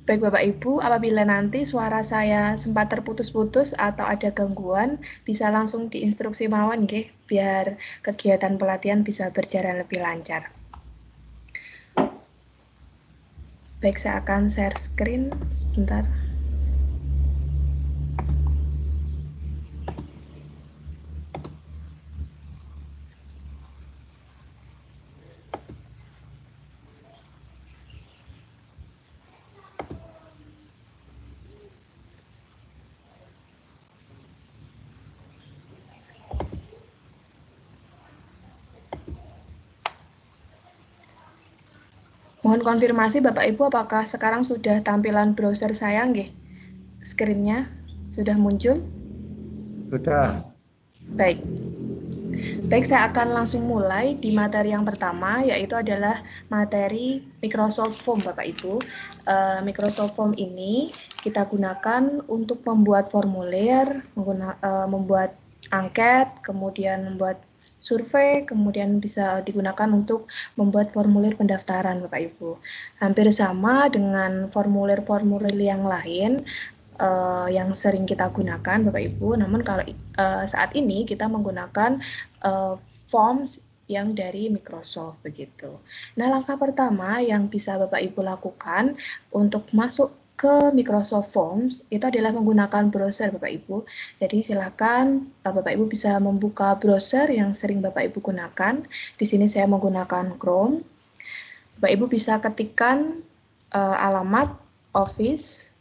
Baik Bapak Ibu, apabila nanti suara saya sempat terputus-putus atau ada gangguan, bisa langsung diinstruksi mawon nggih, biar kegiatan pelatihan bisa berjalan lebih lancar. Baik, saya akan share screen sebentar. Mohon konfirmasi Bapak Ibu, apakah sekarang sudah tampilan browser saya nggih? Screen-nya sudah muncul? Sudah. Baik. Baik, saya akan langsung mulai di materi yang pertama, yaitu adalah materi Microsoft Form, Bapak Ibu. Microsoft Form ini kita gunakan untuk membuat formulir, membuat angket, kemudian membuat survei, kemudian bisa digunakan untuk membuat formulir pendaftaran, Bapak Ibu. Hampir sama dengan formulir-formulir yang lain, yang sering kita gunakan Bapak Ibu, namun kalau saat ini kita menggunakan forms yang dari Microsoft begitu. Nah, langkah pertama yang bisa Bapak Ibu lakukan untuk masuk ke Microsoft Forms itu adalah menggunakan browser Bapak Ibu. Jadi silakan Bapak Ibu bisa membuka browser yang sering Bapak Ibu gunakan. Di sini saya menggunakan Chrome. Bapak Ibu bisa ketikkan alamat office.com.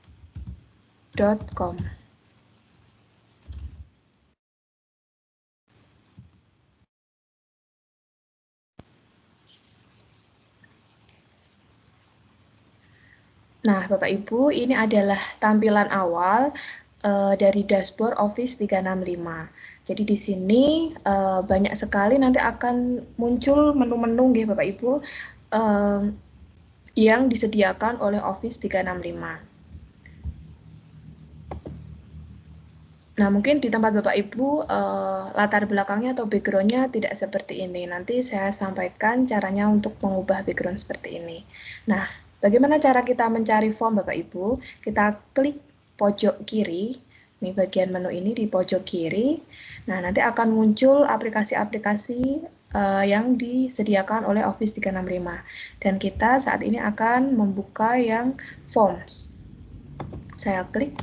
Nah, Bapak Ibu, ini adalah tampilan awal dari dashboard Office 365. Jadi di sini banyak sekali nanti akan muncul menu-menu nggih Bapak Ibu yang disediakan oleh Office 365. Nah, mungkin di tempat Bapak Ibu latar belakangnya atau background-nya tidak seperti ini. Nanti saya sampaikan caranya untuk mengubah background seperti ini. Nah, bagaimana cara kita mencari form Bapak Ibu? Kita klik pojok kiri, ini bagian menu ini di pojok kiri. Nah, nanti akan muncul aplikasi-aplikasi yang disediakan oleh Office 365. Dan kita saat ini akan membuka yang Forms. Saya klik.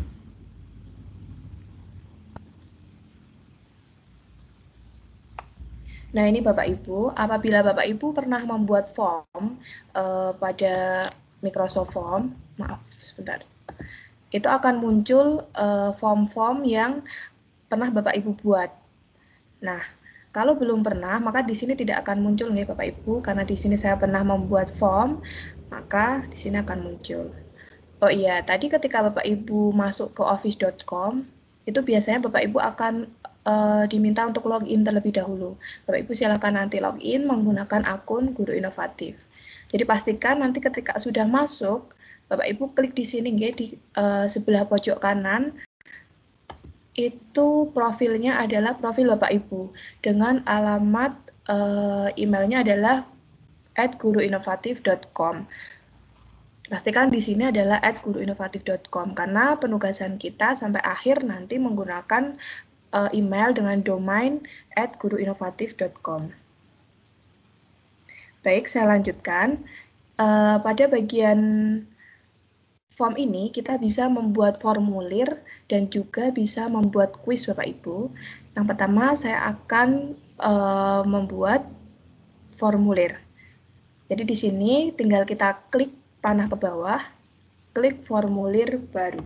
Nah, ini Bapak Ibu, apabila Bapak Ibu pernah membuat form pada Microsoft Form, maaf sebentar, itu akan muncul form-form yang pernah Bapak Ibu buat. Nah, kalau belum pernah, maka di sini tidak akan muncul nih Bapak Ibu, karena di sini saya pernah membuat form, maka di sini akan muncul. Oh iya, tadi ketika Bapak Ibu masuk ke office.com, itu biasanya Bapak Ibu akan diminta untuk login terlebih dahulu. Bapak Ibu silakan nanti login menggunakan akun Guru Inovatif. Jadi pastikan nanti ketika sudah masuk, Bapak Ibu klik di sini di sebelah pojok kanan, itu profilnya adalah profil Bapak Ibu dengan alamat emailnya adalah @guruinovatif.com. Pastikan di sini adalah @guruinovatif.com karena penugasan kita sampai akhir nanti menggunakan email dengan domain @guruinovatif.com. Baik, saya lanjutkan. Pada bagian form ini kita bisa membuat formulir dan juga bisa membuat kuis Bapak Ibu. Yang pertama saya akan membuat formulir. Jadi di sini tinggal kita klik panah ke bawah, klik formulir baru.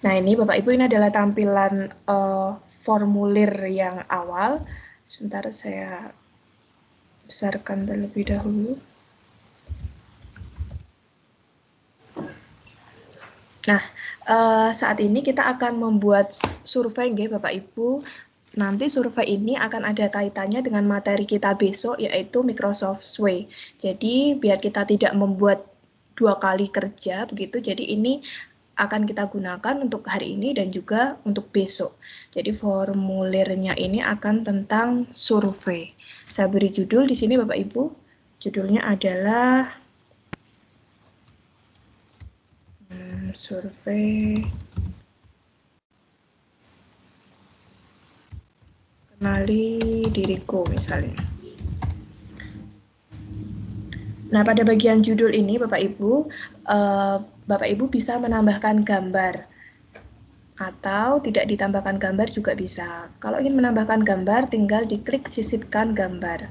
Nah, ini Bapak Ibu, ini adalah tampilan formulir yang awal. Sebentar saya besarkan terlebih dahulu. Nah, saat ini kita akan membuat survei nggih Bapak Ibu. Nanti survei ini akan ada kaitannya dengan materi kita besok, yaitu Microsoft Sway. Jadi biar kita tidak membuat 2 kali kerja begitu, jadi ini akan kita gunakan untuk hari ini dan juga untuk besok. Jadi formulirnya ini akan tentang survei. Saya beri judul di sini Bapak Ibu. Judulnya adalah survei kenali diriku misalnya. Nah, pada bagian judul ini Bapak Ibu bisa menambahkan gambar atau tidak ditambahkan gambar juga bisa. Kalau ingin menambahkan gambar, tinggal diklik sisipkan gambar.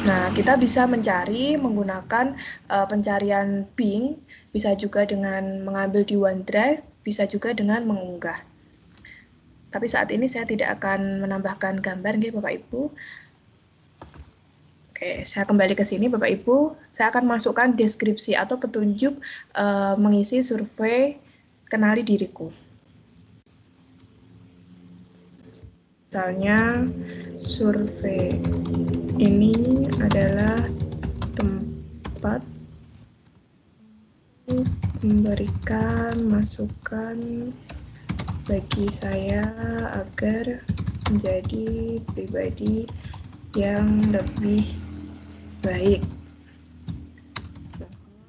Nah, kita bisa mencari menggunakan pencarian Bing, bisa juga dengan mengambil di OneDrive, bisa juga dengan mengunggah. Tapi saat ini saya tidak akan menambahkan gambar, nih Bapak Ibu. Oke, saya kembali ke sini Bapak Ibu. Saya akan masukkan deskripsi atau petunjuk mengisi survei kenali diriku. Misalnya, survei ini adalah tempat memberikan masukan bagi saya agar menjadi pribadi yang lebih baik.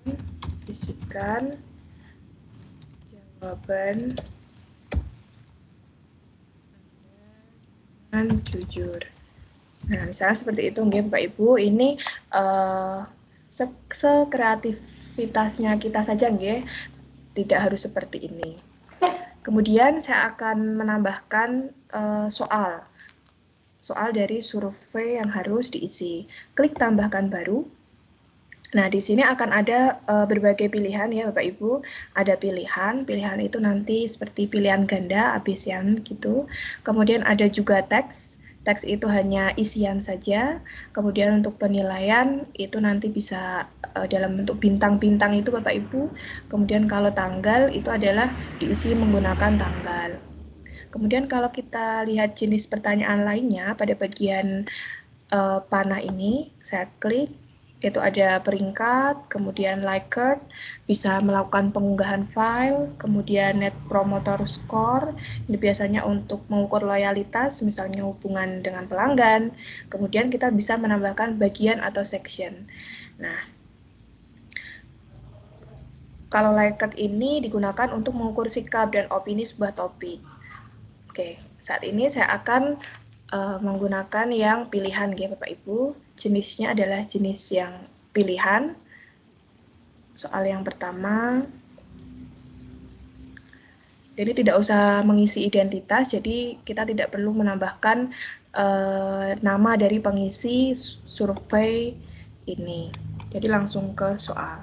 Mohon isikan jawaban dengan jujur. Nah, misalnya seperti itu, Bapak Ibu. Ini sekreativitasnya kita saja, tidak harus seperti ini. Kemudian saya akan menambahkan soal dari survei yang harus diisi. Klik tambahkan baru. Nah, di sini akan ada berbagai pilihan ya Bapak Ibu. Ada pilihan itu nanti seperti pilihan ganda, abisian gitu. Kemudian ada juga teks. Teks itu hanya isian saja. Kemudian untuk penilaian itu nanti bisa dalam bentuk bintang-bintang itu Bapak Ibu. Kemudian kalau tanggal itu adalah diisi menggunakan tanggal. Kemudian kalau kita lihat jenis pertanyaan lainnya pada bagian panah ini, saya klik, itu ada peringkat, kemudian Likert, bisa melakukan pengunggahan file, kemudian Net Promoter Score, ini biasanya untuk mengukur loyalitas, misalnya hubungan dengan pelanggan, kemudian kita bisa menambahkan bagian atau section. Nah, kalau Likert ini digunakan untuk mengukur sikap dan opini sebuah topik. Oke, saat ini saya akan menggunakan yang pilihan ya Bapak Ibu. Jenisnya adalah jenis yang pilihan. Soal yang pertama, jadi tidak usah mengisi identitas, jadi kita tidak perlu menambahkan nama dari pengisi survei ini. Jadi langsung ke soal.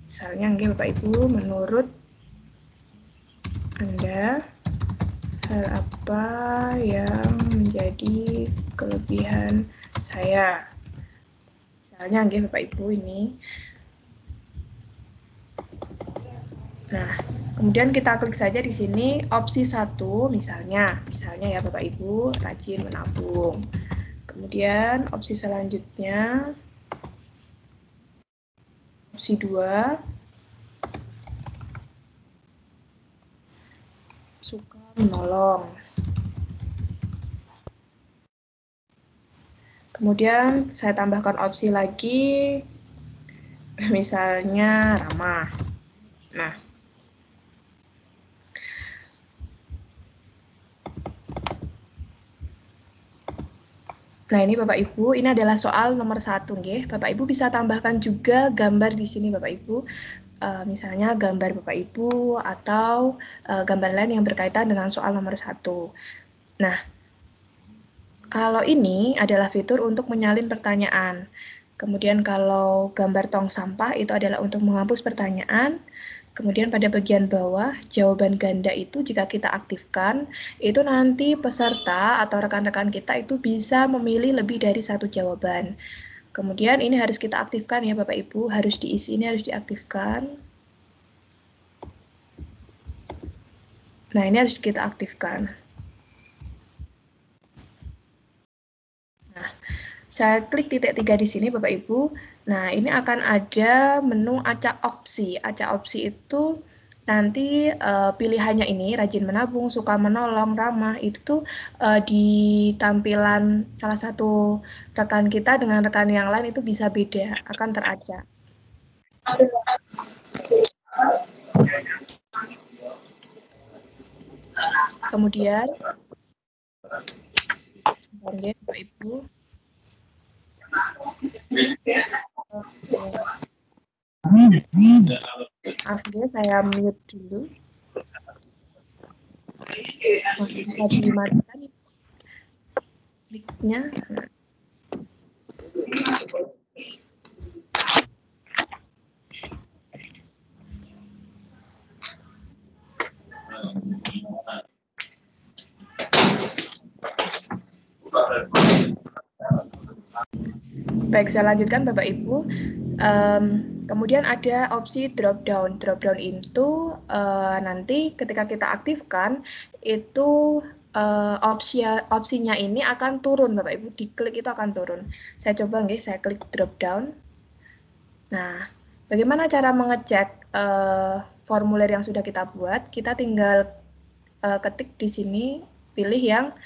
Misalnya Bapak Ibu, menurut Anda hal apa yang menjadi kelebihan saya? Misalnya Bapak Ibu ini. Nah, kemudian kita klik saja di sini opsi 1 misalnya ya Bapak Ibu rajin menabung. Kemudian opsi selanjutnya opsi 2 suka menolong. Kemudian saya tambahkan opsi lagi misalnya ramah. Nah, ini Bapak Ibu, ini adalah soal nomor 1, nggih. Bapak Ibu bisa tambahkan juga gambar di sini Bapak Ibu. Misalnya gambar Bapak Ibu atau gambar lain yang berkaitan dengan soal nomor 1. Nah, kalau ini adalah fitur untuk menyalin pertanyaan. Kemudian kalau gambar tong sampah itu adalah untuk menghapus pertanyaan. Kemudian pada bagian bawah, jawaban ganda itu jika kita aktifkan, itu nanti peserta atau rekan-rekan kita itu bisa memilih lebih dari satu jawaban. Kemudian ini harus kita aktifkan ya Bapak Ibu, harus diisi, ini harus diaktifkan. Nah, ini harus kita aktifkan. Nah, Saya klik titik 3 di sini Bapak Ibu. Nah, ini akan ada menu acak opsi. Acak opsi itu nanti pilihannya ini rajin menabung, suka menolong, ramah, itu tuh di tampilan salah satu rekan kita dengan rekan yang lain itu bisa beda, akan teracak. Kemudian, Bapak Ibu, akhirnya saya mute dulu. Nah, bisa dimatikan mic-nya. Nah. Baik, saya lanjutkan Bapak Ibu. Kemudian ada opsi drop down. Drop down itu nanti ketika kita aktifkan itu opsinya ini akan turun Bapak Ibu. Diklik itu akan turun. Saya coba nggih, saya klik drop down. Nah, bagaimana cara mengecek formulir yang sudah kita buat? Kita tinggal ketik di sini, pilih yang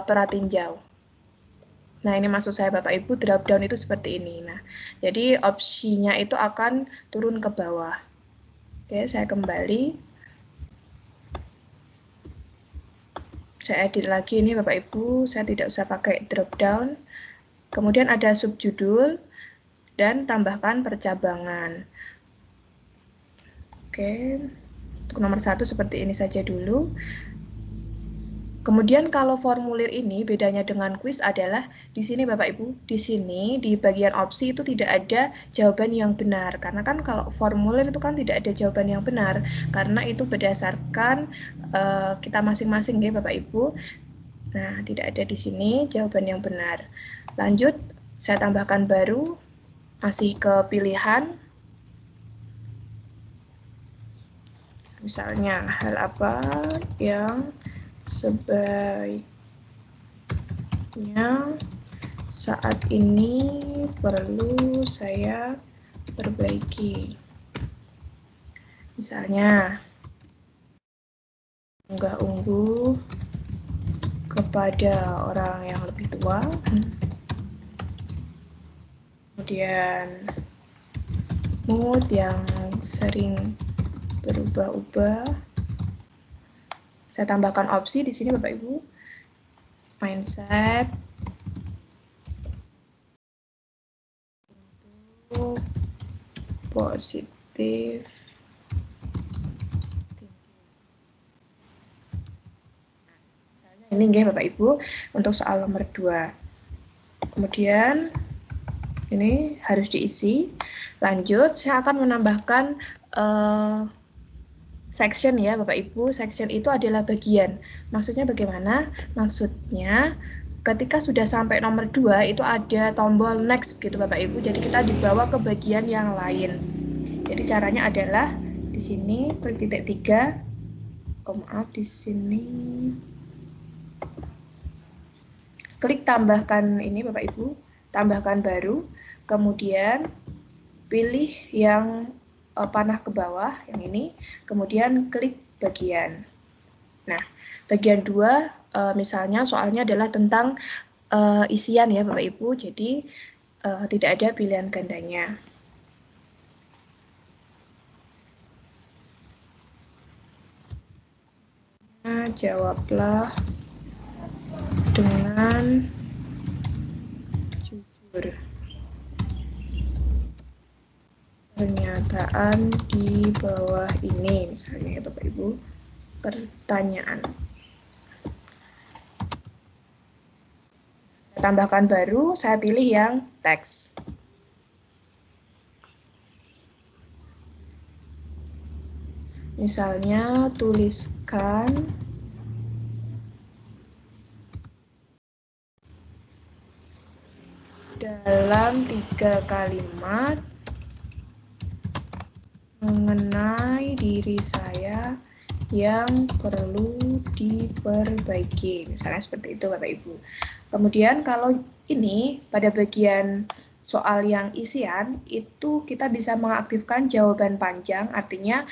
peratinjau. Nah, ini maksud saya Bapak Ibu, drop down itu seperti ini. Nah, jadi opsinya itu akan turun ke bawah. Oke, saya kembali. Saya edit lagi ini Bapak Ibu, saya tidak usah pakai drop down. Kemudian ada subjudul dan tambahkan percabangan. Oke, untuk nomor 1 seperti ini saja dulu. Kemudian kalau formulir ini bedanya dengan kuis adalah di sini Bapak Ibu, di sini di bagian opsi itu tidak ada jawaban yang benar. Karena kan kalau formulir itu kan tidak ada jawaban yang benar, karena itu berdasarkan kita masing-masing ya Bapak Ibu. Nah, tidak ada di sini jawaban yang benar. Lanjut, saya tambahkan baru, masih ke pilihan. Misalnya hal apa yang sebaiknya saat ini perlu saya perbaiki. Misalnya, unggah-ungguh kepada orang yang lebih tua. Kemudian, mood yang sering berubah-ubah. Saya tambahkan opsi di sini Bapak Ibu. Mindset. Positif. Ini nggih Bapak Ibu untuk soal nomor 2. Kemudian ini harus diisi. Lanjut, saya akan menambahkan section ya Bapak Ibu. Section itu adalah bagian. Maksudnya bagaimana? Maksudnya ketika sudah sampai nomor 2 itu ada tombol next gitu Bapak Ibu. Jadi kita dibawa ke bagian yang lain. Jadi caranya adalah di sini klik titik 3. Oh maaf, di sini klik tambahkan ini Bapak Ibu, tambahkan baru. Kemudian pilih yang panah ke bawah, yang ini, kemudian klik bagian. Nah, bagian 2, misalnya soalnya adalah tentang isian ya Bapak Ibu, jadi tidak ada pilihan gandanya. Nah, jawablah dengan jujur. Pernyataan di bawah ini, misalnya ya Bapak Ibu, pertanyaan. Saya tambahkan baru, saya pilih yang teks. Misalnya, tuliskan dalam 3 kalimat mengenai diri saya yang perlu diperbaiki. Misalnya seperti itu Bapak Ibu. Kemudian kalau ini pada bagian soal yang isian, itu kita bisa mengaktifkan jawaban panjang, artinya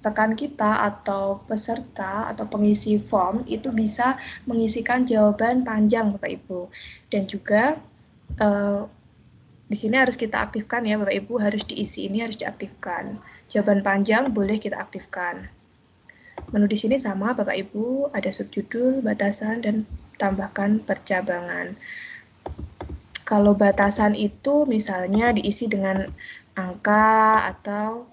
rekan kita atau peserta atau pengisi form itu bisa mengisikan jawaban panjang Bapak Ibu. Dan juga di sini harus kita aktifkan ya Bapak Ibu, harus diisi, ini harus diaktifkan. Jawaban panjang boleh kita aktifkan. Menu di sini sama Bapak Ibu, ada subjudul, batasan, dan tambahkan percabangan. Kalau batasan itu misalnya diisi dengan angka atau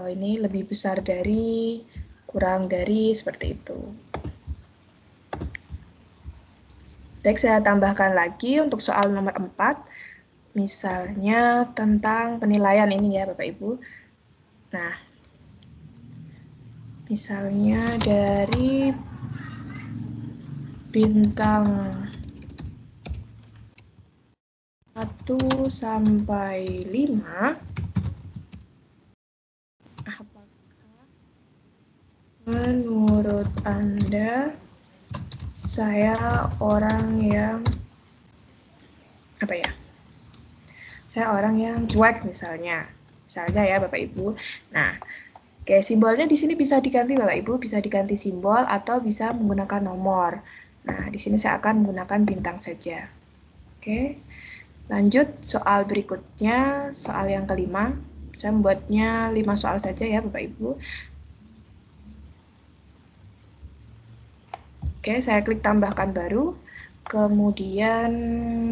ini lebih besar dari, kurang dari, seperti itu. Baik, saya tambahkan lagi untuk soal nomor 4, misalnya tentang penilaian ini ya Bapak Ibu. Nah, misalnya dari bintang 1 sampai 5, apakah menurut Anda saya orang yang saya orang yang cuek misalnya ya Bapak Ibu. Nah, oke, simbolnya di sini bisa diganti Bapak Ibu, bisa diganti simbol atau bisa menggunakan nomor. Nah, di sini saya akan menggunakan bintang saja. Oke, lanjut soal berikutnya, soal yang kelima. Saya membuatnya 5 soal saja ya Bapak Ibu. Oke, saya klik tambahkan baru. Kemudian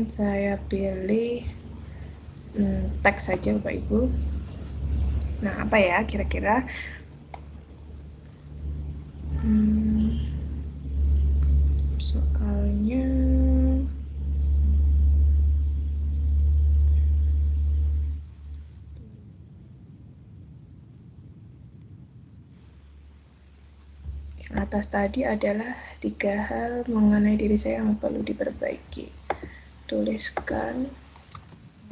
saya pilih teks saja Bapak Ibu. Nah, apa ya kira-kira? Soalnya yang atas tadi adalah 3 hal mengenai diri saya yang perlu diperbaiki. Tuliskan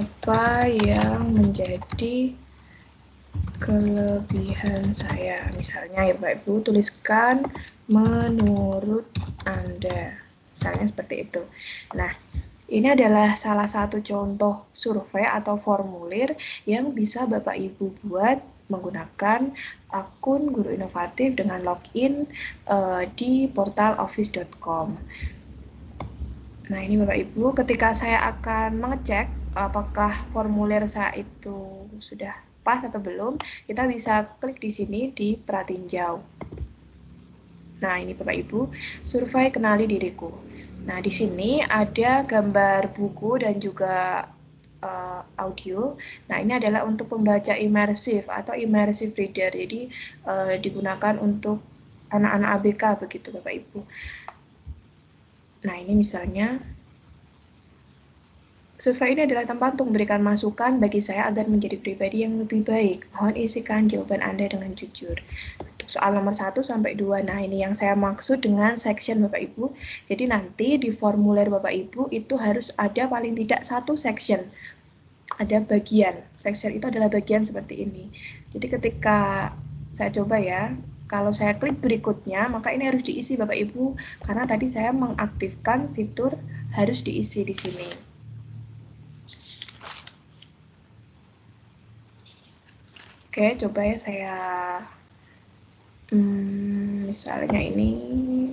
apa yang menjadi kelebihan saya. Misalnya ya Bapak Ibu, tuliskan menurut Anda. Misalnya seperti itu. Nah, ini adalah salah satu contoh survei atau formulir yang bisa Bapak Ibu buat menggunakan akun Guru Inovatif dengan login di portal office.com. Nah, ini Bapak Ibu, ketika saya akan mengecek apakah formulir saya itu sudah pas atau belum, kita bisa klik di sini di pratinjau. Nah, ini Bapak Ibu, survei kenali diriku. Nah, di sini ada gambar buku dan juga audio. Nah, ini adalah untuk pembaca imersif atau immersive reader. Jadi, digunakan untuk anak-anak ABK begitu Bapak Ibu. Nah, ini misalnya survei ini adalah tempat untuk memberikan masukan bagi saya agar menjadi pribadi yang lebih baik. Mohon isikan jawaban Anda dengan jujur. Untuk soal nomor 1 sampai 2, nah ini yang saya maksud dengan section Bapak Ibu. Jadi nanti di formulir Bapak Ibu itu harus ada paling tidak 1 section. Ada bagian. Section itu adalah bagian seperti ini. Jadi ketika saya coba ya, kalau saya klik berikutnya, maka ini harus diisi Bapak Ibu. Karena tadi saya mengaktifkan fitur harus diisi di sini. Oke, coba ya saya misalnya ini,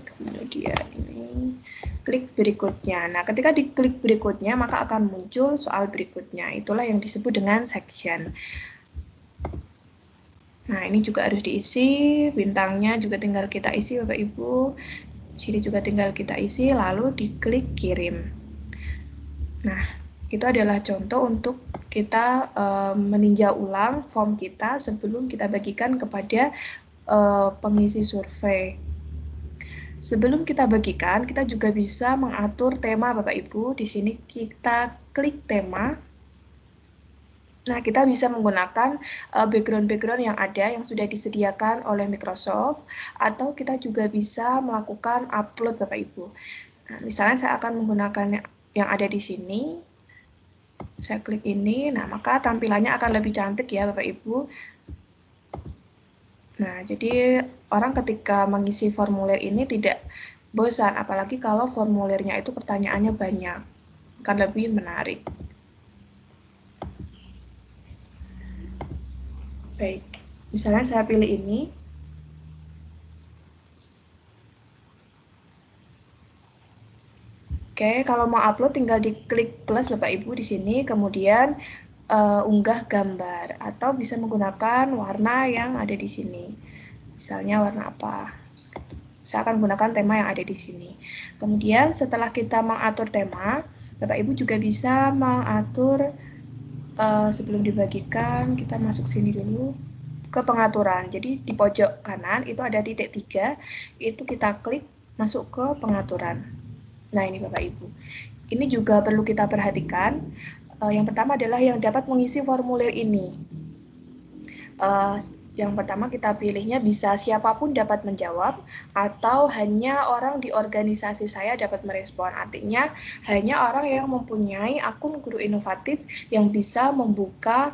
kemudian ini, klik berikutnya. Nah, ketika diklik berikutnya, maka akan muncul soal berikutnya. Itulah yang disebut dengan section. Nah, ini juga harus diisi, bintangnya juga tinggal kita isi Bapak Ibu. Sini juga tinggal kita isi, lalu diklik kirim. Nah, itu adalah contoh untuk kita meninjau ulang form kita sebelum kita bagikan kepada pengisi survei. Sebelum kita bagikan, kita juga bisa mengatur tema Bapak Ibu. Di sini kita klik tema. Nah, kita bisa menggunakan background-background yang ada yang sudah disediakan oleh Microsoft, atau kita juga bisa melakukan upload Bapak Ibu. Nah, misalnya saya akan menggunakan yang ada di sini. Saya klik ini, nah maka tampilannya akan lebih cantik ya Bapak Ibu. Nah, jadi orang ketika mengisi formulir ini tidak bosan, apalagi kalau formulirnya itu pertanyaannya banyak, akan lebih menarik. Baik, misalnya saya pilih ini. Oke, kalau mau upload tinggal diklik plus Bapak Ibu di sini, kemudian unggah gambar, atau bisa menggunakan warna yang ada di sini. Misalnya warna apa? Saya akan gunakan tema yang ada di sini. Kemudian setelah kita mengatur tema, Bapak Ibu juga bisa mengatur sebelum dibagikan, kita masuk sini dulu ke pengaturan. Jadi di pojok kanan itu ada titik 3, itu kita klik masuk ke pengaturan. Nah ini Bapak Ibu. Ini juga perlu kita perhatikan. Yang pertama adalah yang dapat mengisi formulir ini. Yang pertama kita pilihnya bisa siapapun dapat menjawab atau hanya orang di organisasi saya dapat merespon. Artinya hanya orang yang mempunyai akun guru inovatif yang bisa membuka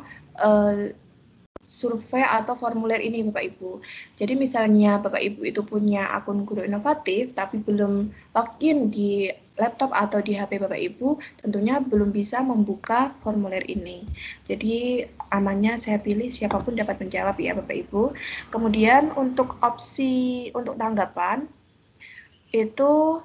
survei atau formulir ini Bapak Ibu. Jadi misalnya Bapak Ibu itu punya akun guru inovatif tapi belum login di laptop atau di HP Bapak Ibu, tentunya belum bisa membuka formulir ini. Jadi amannya saya pilih siapapun dapat menjawab ya Bapak Ibu. Kemudian untuk opsi untuk tanggapan itu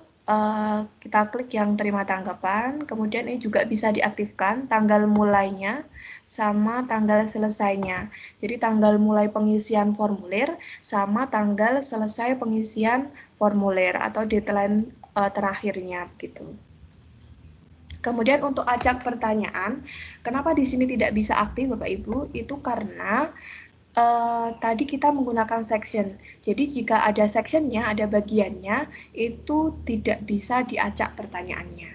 kita klik yang terima tanggapan, kemudian ini juga bisa diaktifkan tanggal mulainya sama tanggal selesainya. Jadi tanggal mulai pengisian formulir sama tanggal selesai pengisian formulir atau deadline terakhirnya gitu. Kemudian untuk acak pertanyaan, kenapa di sini tidak bisa aktif Bapak Ibu? Itu karena tadi kita menggunakan section. Jadi jika ada sectionnya, ada bagiannya, itu tidak bisa diacak pertanyaannya.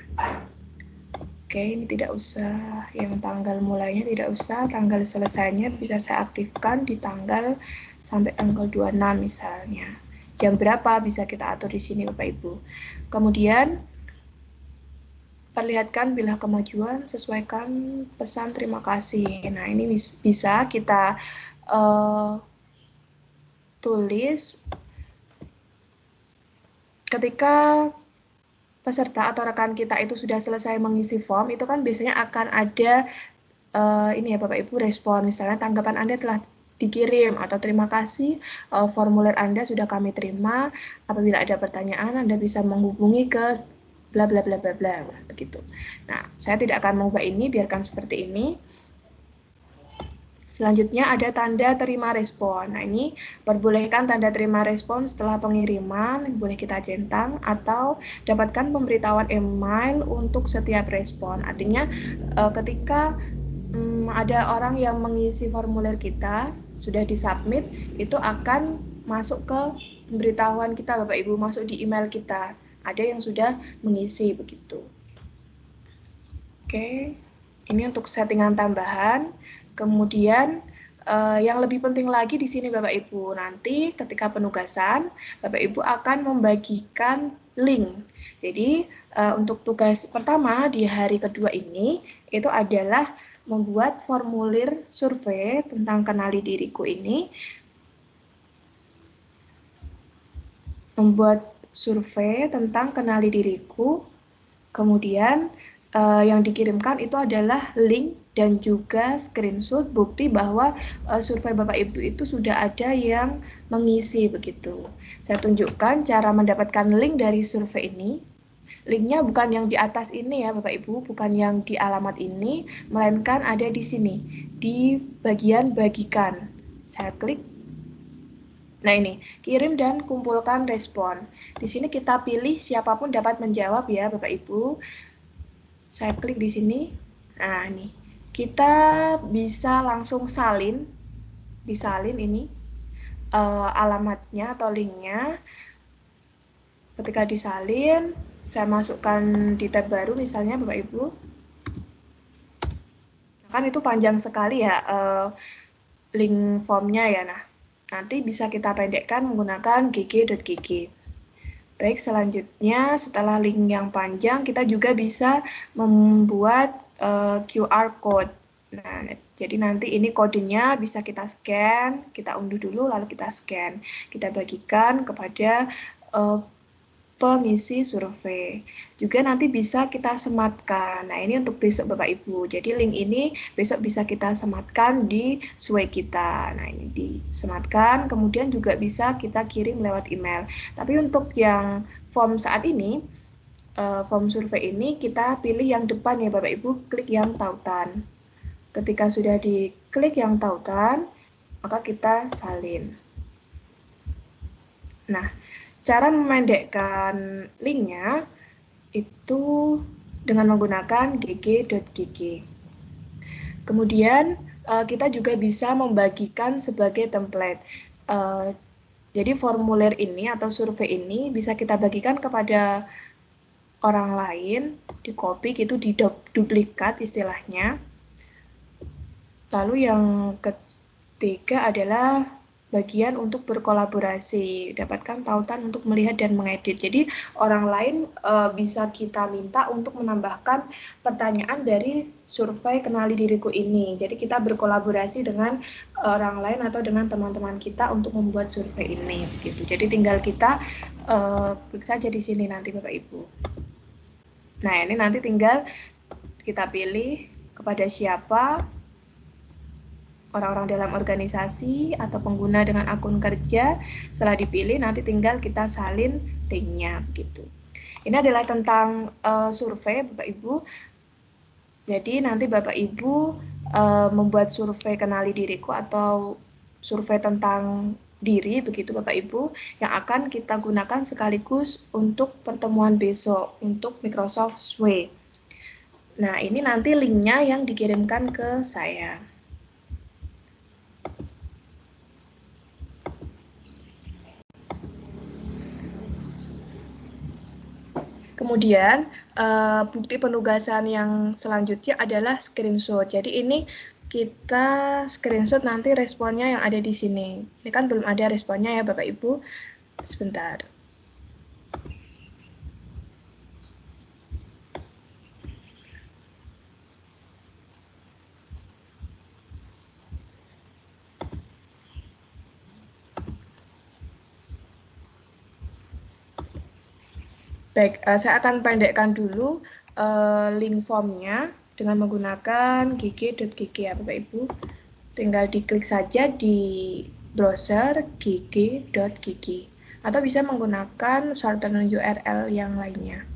Oke, ini tidak usah, yang tanggal mulainya tidak usah, tanggal selesainya bisa saya aktifkan di tanggal sampai tanggal 26 misalnya. Jam berapa bisa kita atur di sini Bapak Ibu. Kemudian perlihatkan bilah kemajuan, sesuaikan pesan terima kasih. Nah, ini bisa kita tulis ketika peserta atau rekan kita itu sudah selesai mengisi form, itu kan biasanya akan ada ini ya Bapak Ibu respon, misalnya tanggapan Anda telah dikirim atau terima kasih formulir Anda sudah kami terima, apabila ada pertanyaan Anda bisa menghubungi ke bla bla bla bla bla begitu. Nah, saya tidak akan mengubah ini, biarkan seperti ini. Selanjutnya ada tanda terima respon. Nah, ini perbolehkan tanda terima respon setelah pengiriman, boleh kita centang, atau dapatkan pemberitahuan email untuk setiap respon. Artinya ketika ada orang yang mengisi formulir kita, sudah disubmit, itu akan masuk ke pemberitahuan kita Bapak Ibu, masuk di email kita. Ada yang sudah mengisi begitu. Oke, ini untuk settingan tambahan. Kemudian yang lebih penting lagi di sini Bapak Ibu, nanti ketika penugasan Bapak Ibu akan membagikan link. Jadi untuk tugas pertama di hari kedua ini itu adalah membuat formulir survei tentang kenali diriku ini. Membuat survei tentang kenali diriku. Kemudian yang dikirimkan itu adalah link dan juga screenshot bukti bahwa survei Bapak Ibu itu sudah ada yang mengisi begitu. Saya tunjukkan cara mendapatkan link dari survei ini. Linknya bukan yang di atas ini ya Bapak Ibu, bukan yang di alamat ini, melainkan ada di sini, di bagian bagikan. Saya klik. Nah ini, kirim dan kumpulkan respon. Di sini kita pilih siapapun dapat menjawab ya Bapak Ibu. Saya klik di sini. Nah ini, kita bisa langsung salin, disalin ini alamatnya atau linknya. Ketika disalin, saya masukkan di tab baru misalnya Bapak Ibu. Kan itu panjang sekali ya link formnya ya. Nah, nanti bisa kita pendekkan menggunakan gg.gg. Baik, selanjutnya setelah link yang panjang, kita juga bisa membuat QR code. Nah, jadi nanti ini kodenya bisa kita scan, kita unduh dulu lalu kita scan. Kita bagikan kepada pengisi survei. Juga nanti bisa kita sematkan. Nah, ini untuk besok Bapak Ibu. Jadi link ini besok bisa kita sematkan di Sway kita. Nah, ini disematkan, kemudian juga bisa kita kirim lewat email. Tapi untuk yang form saat ini, form survei ini kita pilih yang depan ya Bapak Ibu, klik yang tautan. Ketika sudah diklik yang tautan, maka kita salin. Nah, cara memendekkan linknya itu dengan menggunakan gg.gg. Kemudian kita juga bisa membagikan sebagai template. Jadi formulir ini atau survei ini bisa kita bagikan kepada orang lain, di copy gitu, diduplikat istilahnya. Lalu yang ketiga adalah bagian untuk berkolaborasi, dapatkan tautan untuk melihat dan mengedit. Jadi orang lain bisa kita minta untuk menambahkan pertanyaan dari survei kenali diriku ini. Jadi kita berkolaborasi dengan orang lain atau dengan teman-teman kita untuk membuat survei ini. Gitu. Jadi tinggal kita klik saja di sini nanti Bapak Ibu. Nah ini nanti tinggal kita pilih kepada siapa orang-orang dalam organisasi atau pengguna dengan akun kerja. Setelah dipilih nanti tinggal kita salin linknya gitu. Ini adalah tentang survei Bapak Ibu. Jadi nanti Bapak Ibu membuat survei kenali diriku atau survei tentang diri begitu Bapak Ibu yang akan kita gunakan sekaligus untuk pertemuan besok untuk Microsoft Sway. Nah ini nanti linknya yang dikirimkan ke saya. Kemudian bukti penugasan yang selanjutnya adalah screenshot. Jadi ini kita screenshot nanti responnya yang ada di sini. Ini kan belum ada responnya ya Bapak Ibu. Sebentar. Baik, saya akan pendekkan dulu link formnya dengan menggunakan gg.gg ya Bapak Ibu. Tinggal diklik saja di browser gg.gg atau bisa menggunakan shortener URL yang lainnya.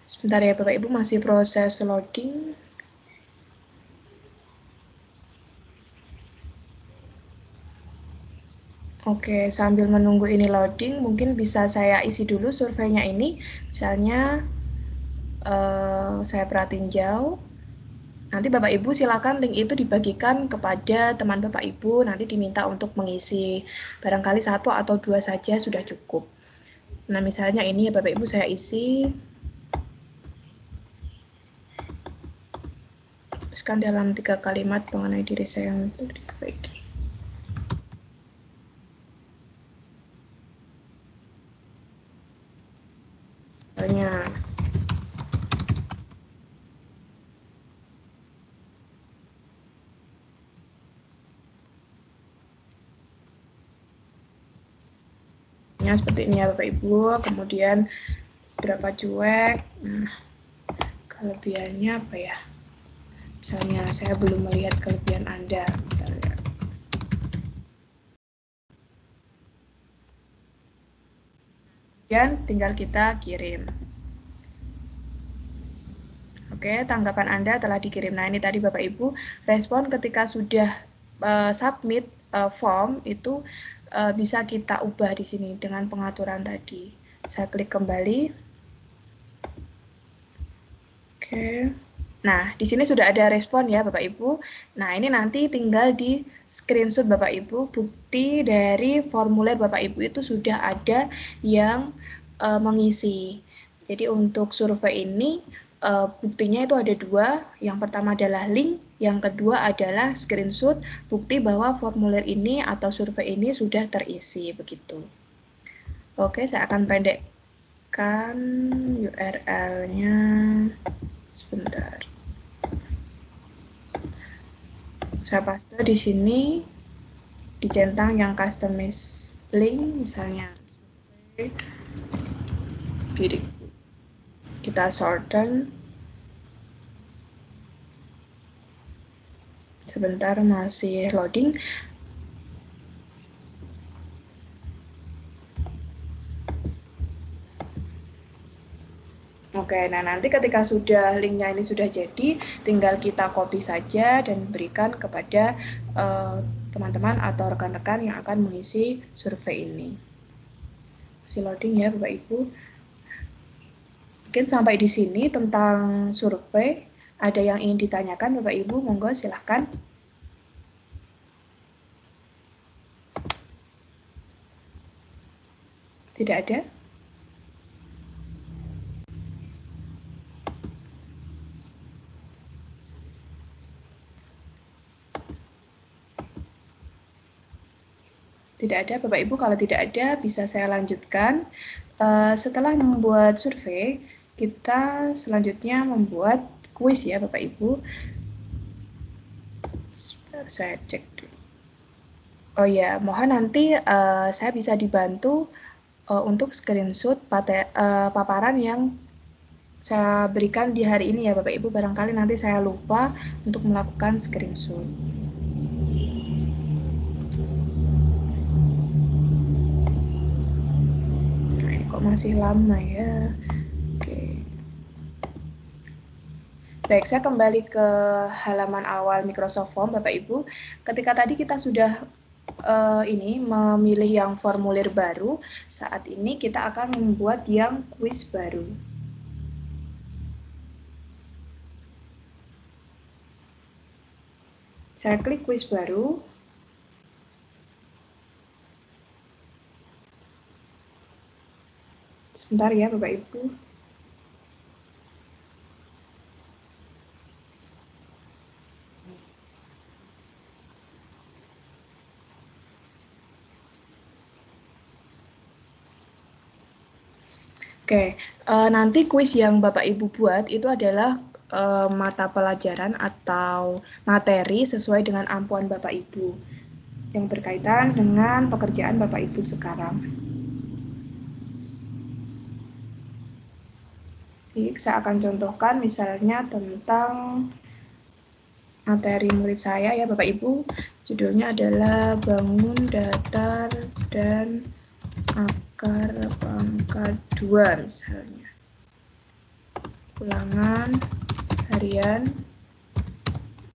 Sebentar ya Bapak Ibu, masih proses loading. Oke, sambil menunggu ini loading, mungkin bisa saya isi dulu surveinya ini. Misalnya, saya perhatiin nanti Bapak Ibu silakan link itu dibagikan kepada teman Bapak Ibu, nanti diminta untuk mengisi. Barangkali 1 atau 2 saja sudah cukup. Nah, misalnya ini ya Bapak Ibu saya isi. Tuliskan dalam 3 kalimat mengenai diri saya yang diperbaiki. Misalnya, seperti ini ya Bapak Ibu, kemudian berapa cuek. Nah, kelebihannya apa ya? Misalnya saya belum melihat kelebihan Anda, misalnya. Dan tinggal kita kirim. Oke, tanggapan Anda telah dikirim. Nah, ini tadi Bapak Ibu, respon ketika sudah submit form itu bisa kita ubah di sini dengan pengaturan tadi. Saya klik kembali. Oke. Nah, di sini sudah ada respon ya Bapak Ibu. Nah, ini nanti tinggal di screenshot Bapak Ibu, bukti dari formulir Bapak Ibu itu sudah ada yang mengisi. Jadi untuk survei ini, buktinya itu ada 2. Yang pertama adalah link Yang kedua adalah screenshot bukti bahwa formulir ini atau survei ini sudah terisi, begitu. Oke, saya akan pendekkan URL-nya sebentar. Saya paste di sini, dicentang yang customize link, misalnya kita shorten. Sebentar, masih loading. Oke, nah nanti ketika sudah linknya ini sudah jadi, tinggal kita copy saja dan berikan kepada teman-teman atau rekan-rekan yang akan mengisi survei ini. Masih loading ya Bapak Ibu. Mungkin sampai di sini tentang survei. Ada yang ingin ditanyakan Bapak Ibu, monggo silahkan. Tidak ada? Tidak ada, Bapak Ibu. Kalau tidak ada, bisa saya lanjutkan. Setelah membuat survei, kita selanjutnya membuat kuis ya, Bapak Ibu. Sebentar, saya cek dulu. Oh ya, mohon nanti saya bisa dibantu untuk screenshot paparan yang saya berikan di hari ini ya, Bapak Ibu. Barangkali nanti saya lupa untuk melakukan screenshot. Masih lama ya. Oke. Baik, saya kembali ke halaman awal Microsoft Form, Bapak Ibu. Ketika tadi kita sudah memilih yang formulir baru, saat ini kita akan membuat yang kuis baru. Saya klik kuis baru. Sebentar ya Bapak Ibu. Oke, nanti kuis yang Bapak Ibu buat itu adalah mata pelajaran atau materi sesuai dengan ampuan Bapak Ibu yang berkaitan dengan pekerjaan Bapak Ibu sekarang. Saya akan contohkan misalnya tentang materi murid saya ya Bapak Ibu. Judulnya adalah bangun datar dan akar pangkat 2 misalnya. Ulangan harian.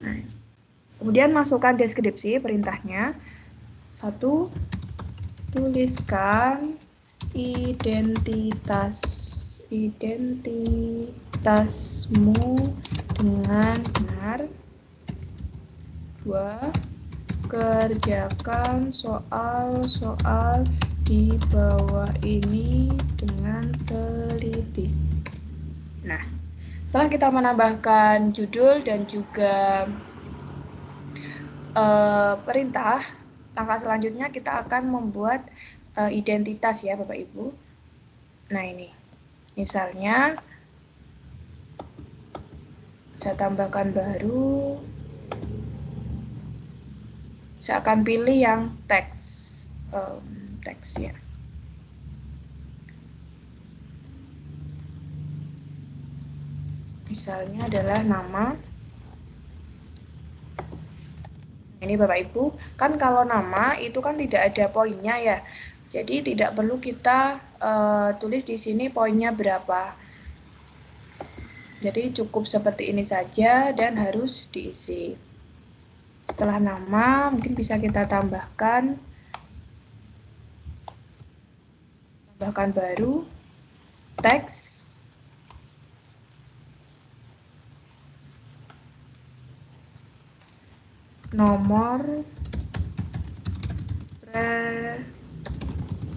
Nah, kemudian masukkan deskripsi perintahnya. 1. Tuliskan identitasmu dengan benar. 2. Kerjakan soal-soal di bawah ini dengan teliti. Nah, setelah kita menambahkan judul dan juga perintah, langkah selanjutnya kita akan membuat identitas ya Bapak Ibu. Nah ini, misalnya saya tambahkan baru, saya akan pilih yang teks ya. Misalnya adalah nama. Ini Bapak Ibu, kan kalau nama itu kan tidak ada poinnya ya. Jadi tidak perlu kita tulis di sini poinnya berapa. Jadi cukup seperti ini saja dan harus diisi. Setelah nama mungkin bisa kita tambahkan baru teks, nomor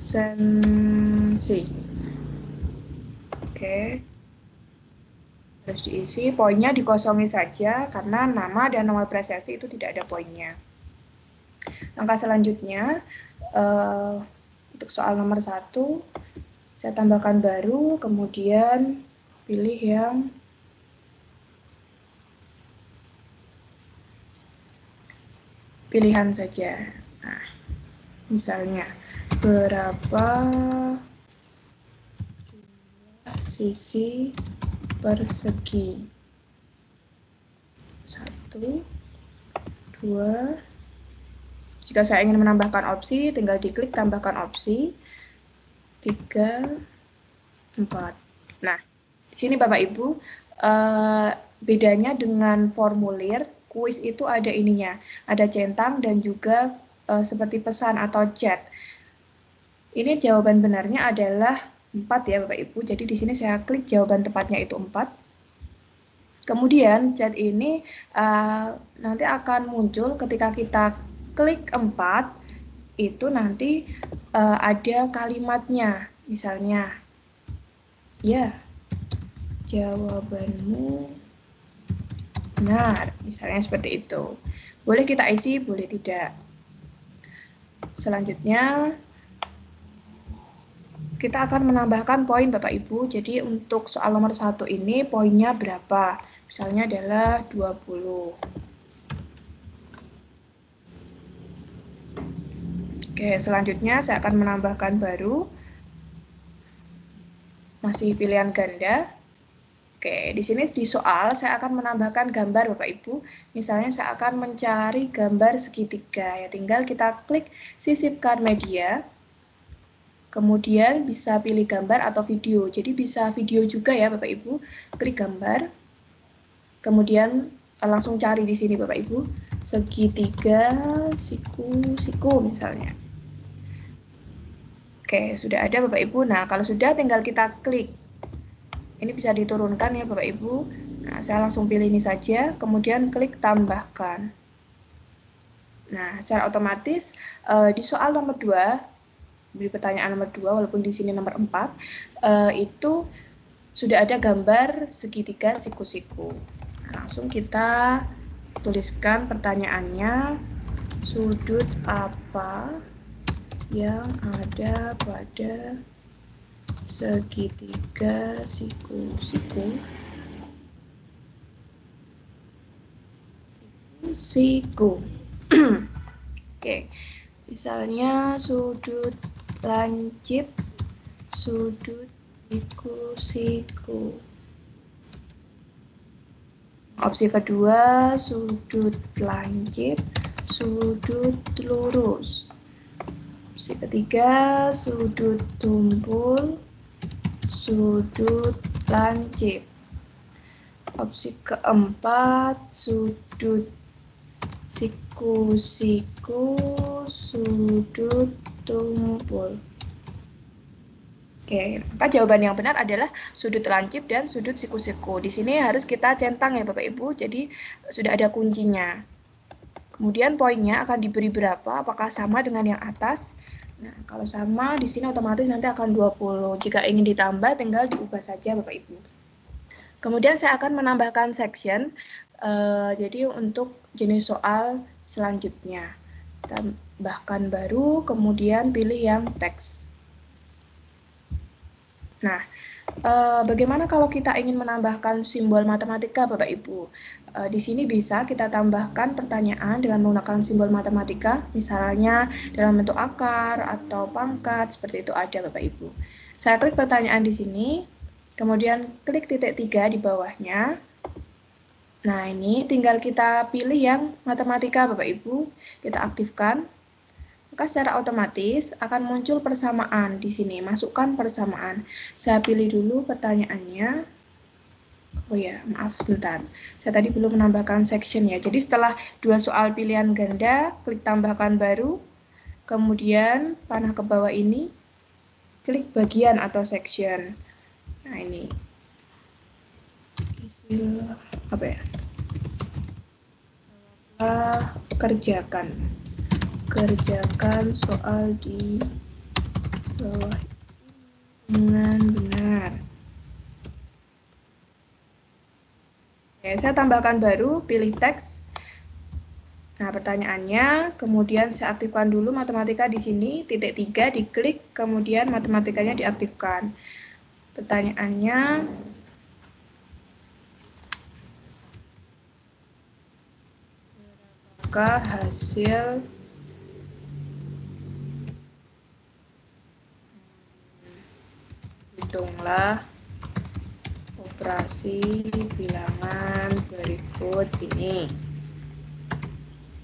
presensi. Oke. Harus diisi, poinnya dikosongi saja karena nama dan nomor presensi itu tidak ada poinnya. Langkah selanjutnya, untuk soal nomor 1, saya tambahkan baru, kemudian pilih yang pilihan saja. Nah, misalnya, berapa jumlah sisi persegi? 1, 2. Jika saya ingin menambahkan opsi, tinggal diklik tambahkan opsi. 3, 4. Nah, di sini Bapak Ibu, bedanya dengan formulir, kuis itu ada ininya, ada centang dan juga seperti pesan atau chat. Ini jawaban benarnya adalah 4 ya Bapak Ibu, jadi di sini saya klik jawaban tepatnya itu 4. Kemudian chat ini nanti akan muncul ketika kita klik 4, itu nanti ada kalimatnya, misalnya, ya, jawabanmu benar, misalnya seperti itu. Boleh kita isi, boleh tidak. Selanjutnya, kita akan menambahkan poin Bapak Ibu. Jadi untuk soal nomor 1 ini poinnya berapa? Misalnya adalah 20. Oke, selanjutnya saya akan menambahkan baru. Masih pilihan ganda. Oke, di sini di soal saya akan menambahkan gambar Bapak Ibu. Misalnya saya akan mencari gambar segitiga. Ya, tinggal kita klik sisipkan media. Kemudian bisa pilih gambar atau video. Jadi bisa video juga ya Bapak Ibu. Klik gambar. Kemudian langsung cari di sini Bapak Ibu. Segitiga siku misalnya. Oke, sudah ada Bapak Ibu. Nah, kalau sudah tinggal kita klik. Ini bisa diturunkan ya Bapak Ibu. Nah, saya langsung pilih ini saja, kemudian klik tambahkan. Nah, secara otomatis di soal nomor 2, di pertanyaan nomor 2, walaupun di sini nomor 4, itu sudah ada gambar segitiga siku-siku. Nah, langsung kita tuliskan pertanyaannya, sudut apa yang ada pada segitiga siku-siku Oke, misalnya sudut lancip, sudut siku-siku. Opsi kedua, sudut lancip, sudut lurus. Opsi ketiga, sudut tumpul, sudut lancip. Opsi keempat, sudut siku-siku, sudut tumpul. Oke, maka jawaban yang benar adalah sudut lancip dan sudut siku-siku. Di sini harus kita centang ya Bapak Ibu, jadi sudah ada kuncinya. Kemudian poinnya akan diberi berapa, apakah sama dengan yang atas? Nah, kalau sama, di sini otomatis nanti akan 20. Jika ingin ditambah, tinggal diubah saja Bapak Ibu. Kemudian saya akan menambahkan section, jadi untuk jenis soal selanjutnya. Tambahkan baru, kemudian pilih yang teks. Nah, bagaimana kalau kita ingin menambahkan simbol matematika Bapak Ibu? Di sini bisa kita tambahkan pertanyaan dengan menggunakan simbol matematika, misalnya dalam bentuk akar atau pangkat, seperti itu ada Bapak Ibu. Saya klik pertanyaan di sini, kemudian klik titik 3 di bawahnya. Nah, ini tinggal kita pilih yang matematika Bapak Ibu, kita aktifkan. Maka secara otomatis akan muncul persamaan di sini, masukkan persamaan. Saya pilih dulu pertanyaannya. Oh ya, maaf bentar. Saya tadi belum menambahkan section ya. Jadi setelah 2 soal pilihan ganda, klik tambahkan baru. Kemudian panah ke bawah ini, klik bagian atau section. Nah, ini. Apa ya? Kerjakan soal di bawah dengan benar. saya tambahkan baru, pilih teks. Nah, pertanyaannya, kemudian saya aktifkan dulu matematika di sini, titik 3 diklik, kemudian matematikanya diaktifkan. Pertanyaannya, berapakah hasil hitunglah operasi bilangan berikut ini.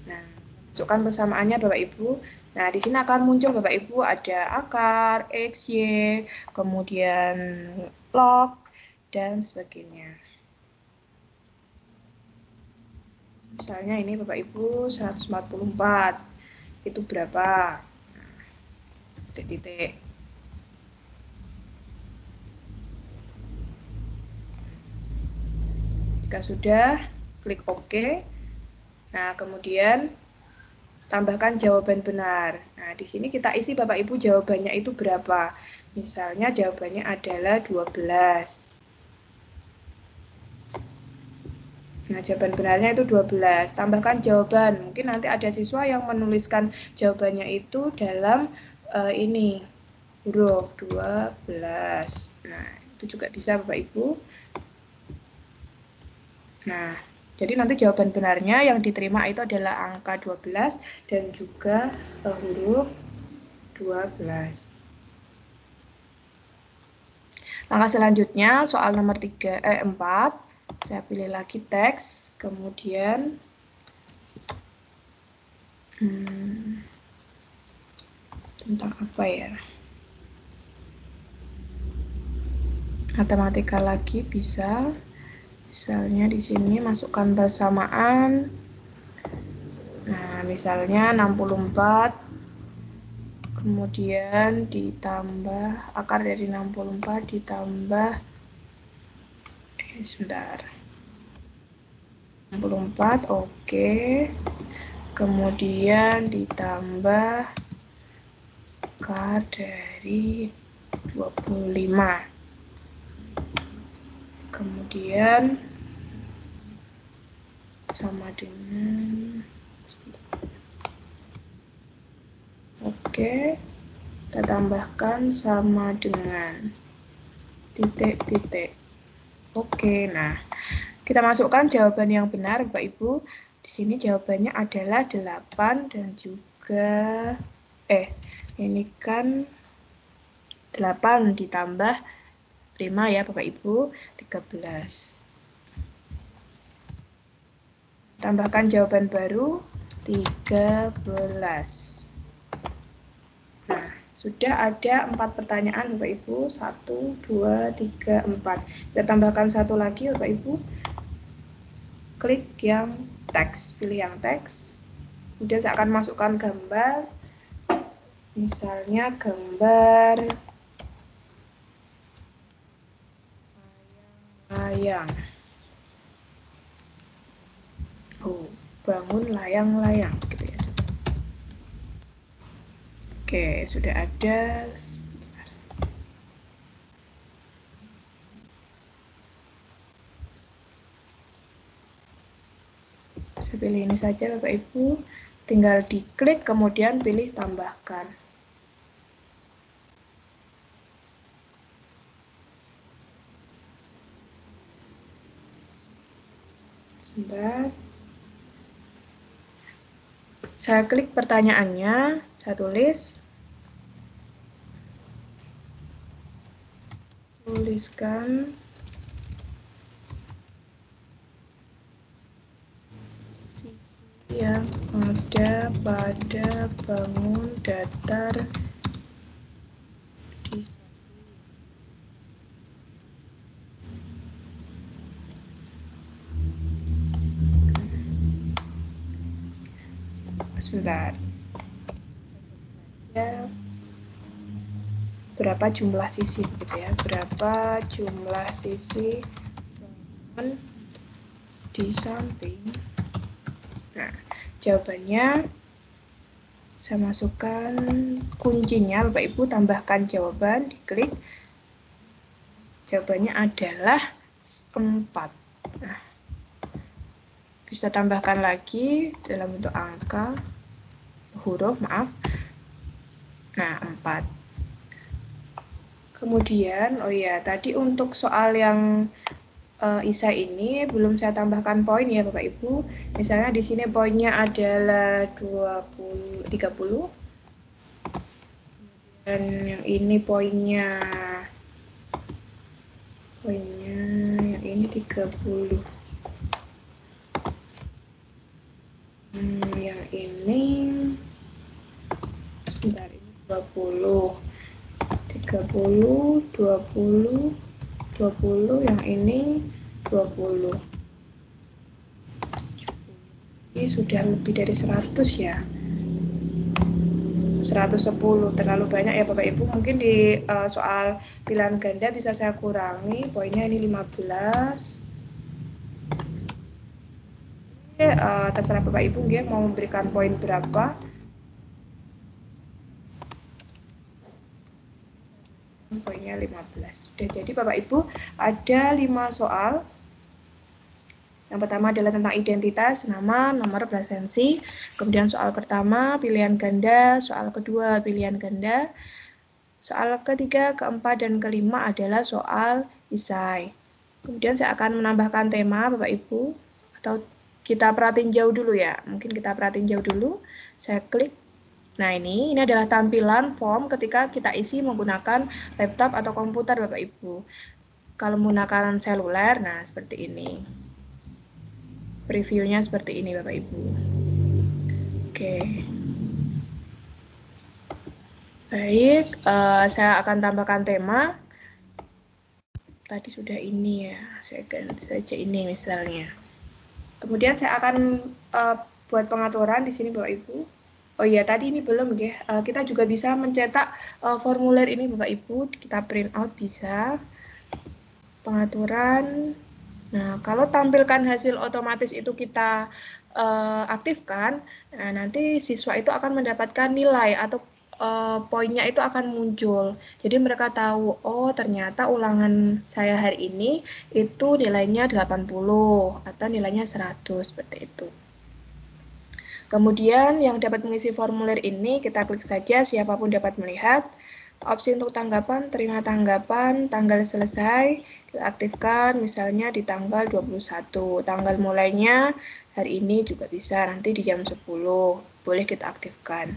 Nah, masukkan persamaannya Bapak Ibu. Nah, di sini akan muncul Bapak Ibu ada akar, X, Y, kemudian log, dan sebagainya. Misalnya ini Bapak Ibu 144, itu berapa? Titik-titik. Jika sudah, klik OK. Nah, kemudian tambahkan jawaban benar. Nah, di sini kita isi Bapak Ibu jawabannya itu berapa. Misalnya jawabannya adalah 12. Nah, jawaban benarnya itu 12. Tambahkan jawaban. Mungkin nanti ada siswa yang menuliskan jawabannya itu dalam ini, huruf 12. Nah, itu juga bisa Bapak Ibu. Nah, jadi nanti jawaban benarnya yang diterima itu adalah angka 12 dan juga huruf 12. Langkah selanjutnya, soal nomor 4. Saya pilih lagi teks, kemudian tentang apa ya? Matematika lagi bisa. Misalnya di sini masukkan persamaan. Nah, misalnya 64 kemudian ditambah akar dari 64 ditambah sebentar. 64 oke. Kemudian ditambah akar dari 25. Kemudian sama dengan oke, kita tambahkan sama dengan titik-titik. Oke, nah kita masukkan jawaban yang benar Bapak Ibu. Di sini jawabannya adalah 8 dan juga ini kan 8 ditambah 5 ya Bapak Ibu, 13. Tambahkan jawaban baru, 13. Nah, sudah ada 4 pertanyaan Bapak Ibu, 1, 2, 3, 4. Kita tambahkan satu lagi Bapak Ibu. Klik yang teks, pilih yang teks. Kemudian saya akan masukkan gambar. Misalnya gambar layang. Oh, bangun layang-layang gitu ya. Oke, sudah ada. Sebentar. Saya pilih ini saja Bapak Ibu. Tinggal diklik kemudian pilih tambahkan. Sebentar. Saya klik pertanyaannya, saya tuliskan sisi yang ada pada bangun datar di sebentar. Ya, berapa jumlah sisi gitu ya? Berapa jumlah sisi bangun di samping? Nah, jawabannya saya masukkan kuncinya, Bapak Ibu tambahkan jawaban, diklik. Jawabannya adalah 4. Nah, bisa tambahkan lagi dalam bentuk angka, huruf, maaf. Nah, 4. Kemudian, oh ya, tadi untuk soal yang ISA ini belum saya tambahkan poin ya Bapak Ibu. Misalnya di sini poinnya adalah 30. Dan yang ini poinnya yang ini 30. Yang ini sebentar, ini 20. 30, 20, 20, yang ini 20. Ini sudah lebih dari 100 ya. 110, terlalu banyak ya Bapak Ibu. Mungkin di soal pilihan ganda bisa saya kurangi, poinnya ini 15. Terserah Bapak Ibu mau memberikan poin berapa. Poinnya 15. Sudah, jadi Bapak Ibu ada 5 soal. Yang pertama adalah tentang identitas, nama, nomor, presensi. Kemudian soal pertama pilihan ganda, soal kedua pilihan ganda. Soal ketiga, keempat, dan kelima adalah soal esai. Kemudian saya akan menambahkan tema Bapak Ibu, atau kita perhatiin jauh dulu ya. Mungkin kita perhatiin jauh dulu. Saya klik. Nah, ini adalah tampilan form ketika kita isi menggunakan laptop atau komputer Bapak Ibu. Kalau menggunakan seluler, nah seperti ini. Previewnya seperti ini Bapak Ibu. Oke. Baik, saya akan tambahkan tema. Tadi sudah ini ya, saya ganti saja ini misalnya. Kemudian saya akan buat pengaturan di sini Bapak Ibu. Oh iya, tadi ini belum ya. Kita juga bisa mencetak formulir ini Bapak Ibu, kita print out bisa. Pengaturan. Nah, kalau tampilkan hasil otomatis itu kita aktifkan, nah, nanti siswa itu akan mendapatkan nilai atau poinnya itu akan muncul. Jadi mereka tahu, oh ternyata ulangan saya hari ini itu nilainya 80 atau nilainya 100, seperti itu. Kemudian yang dapat mengisi formulir ini, kita klik saja siapapun dapat melihat. Opsi untuk tanggapan, terima tanggapan, tanggal selesai, kita aktifkan misalnya di tanggal 21. Tanggal mulainya hari ini juga bisa, nanti di jam 10. Boleh kita aktifkan.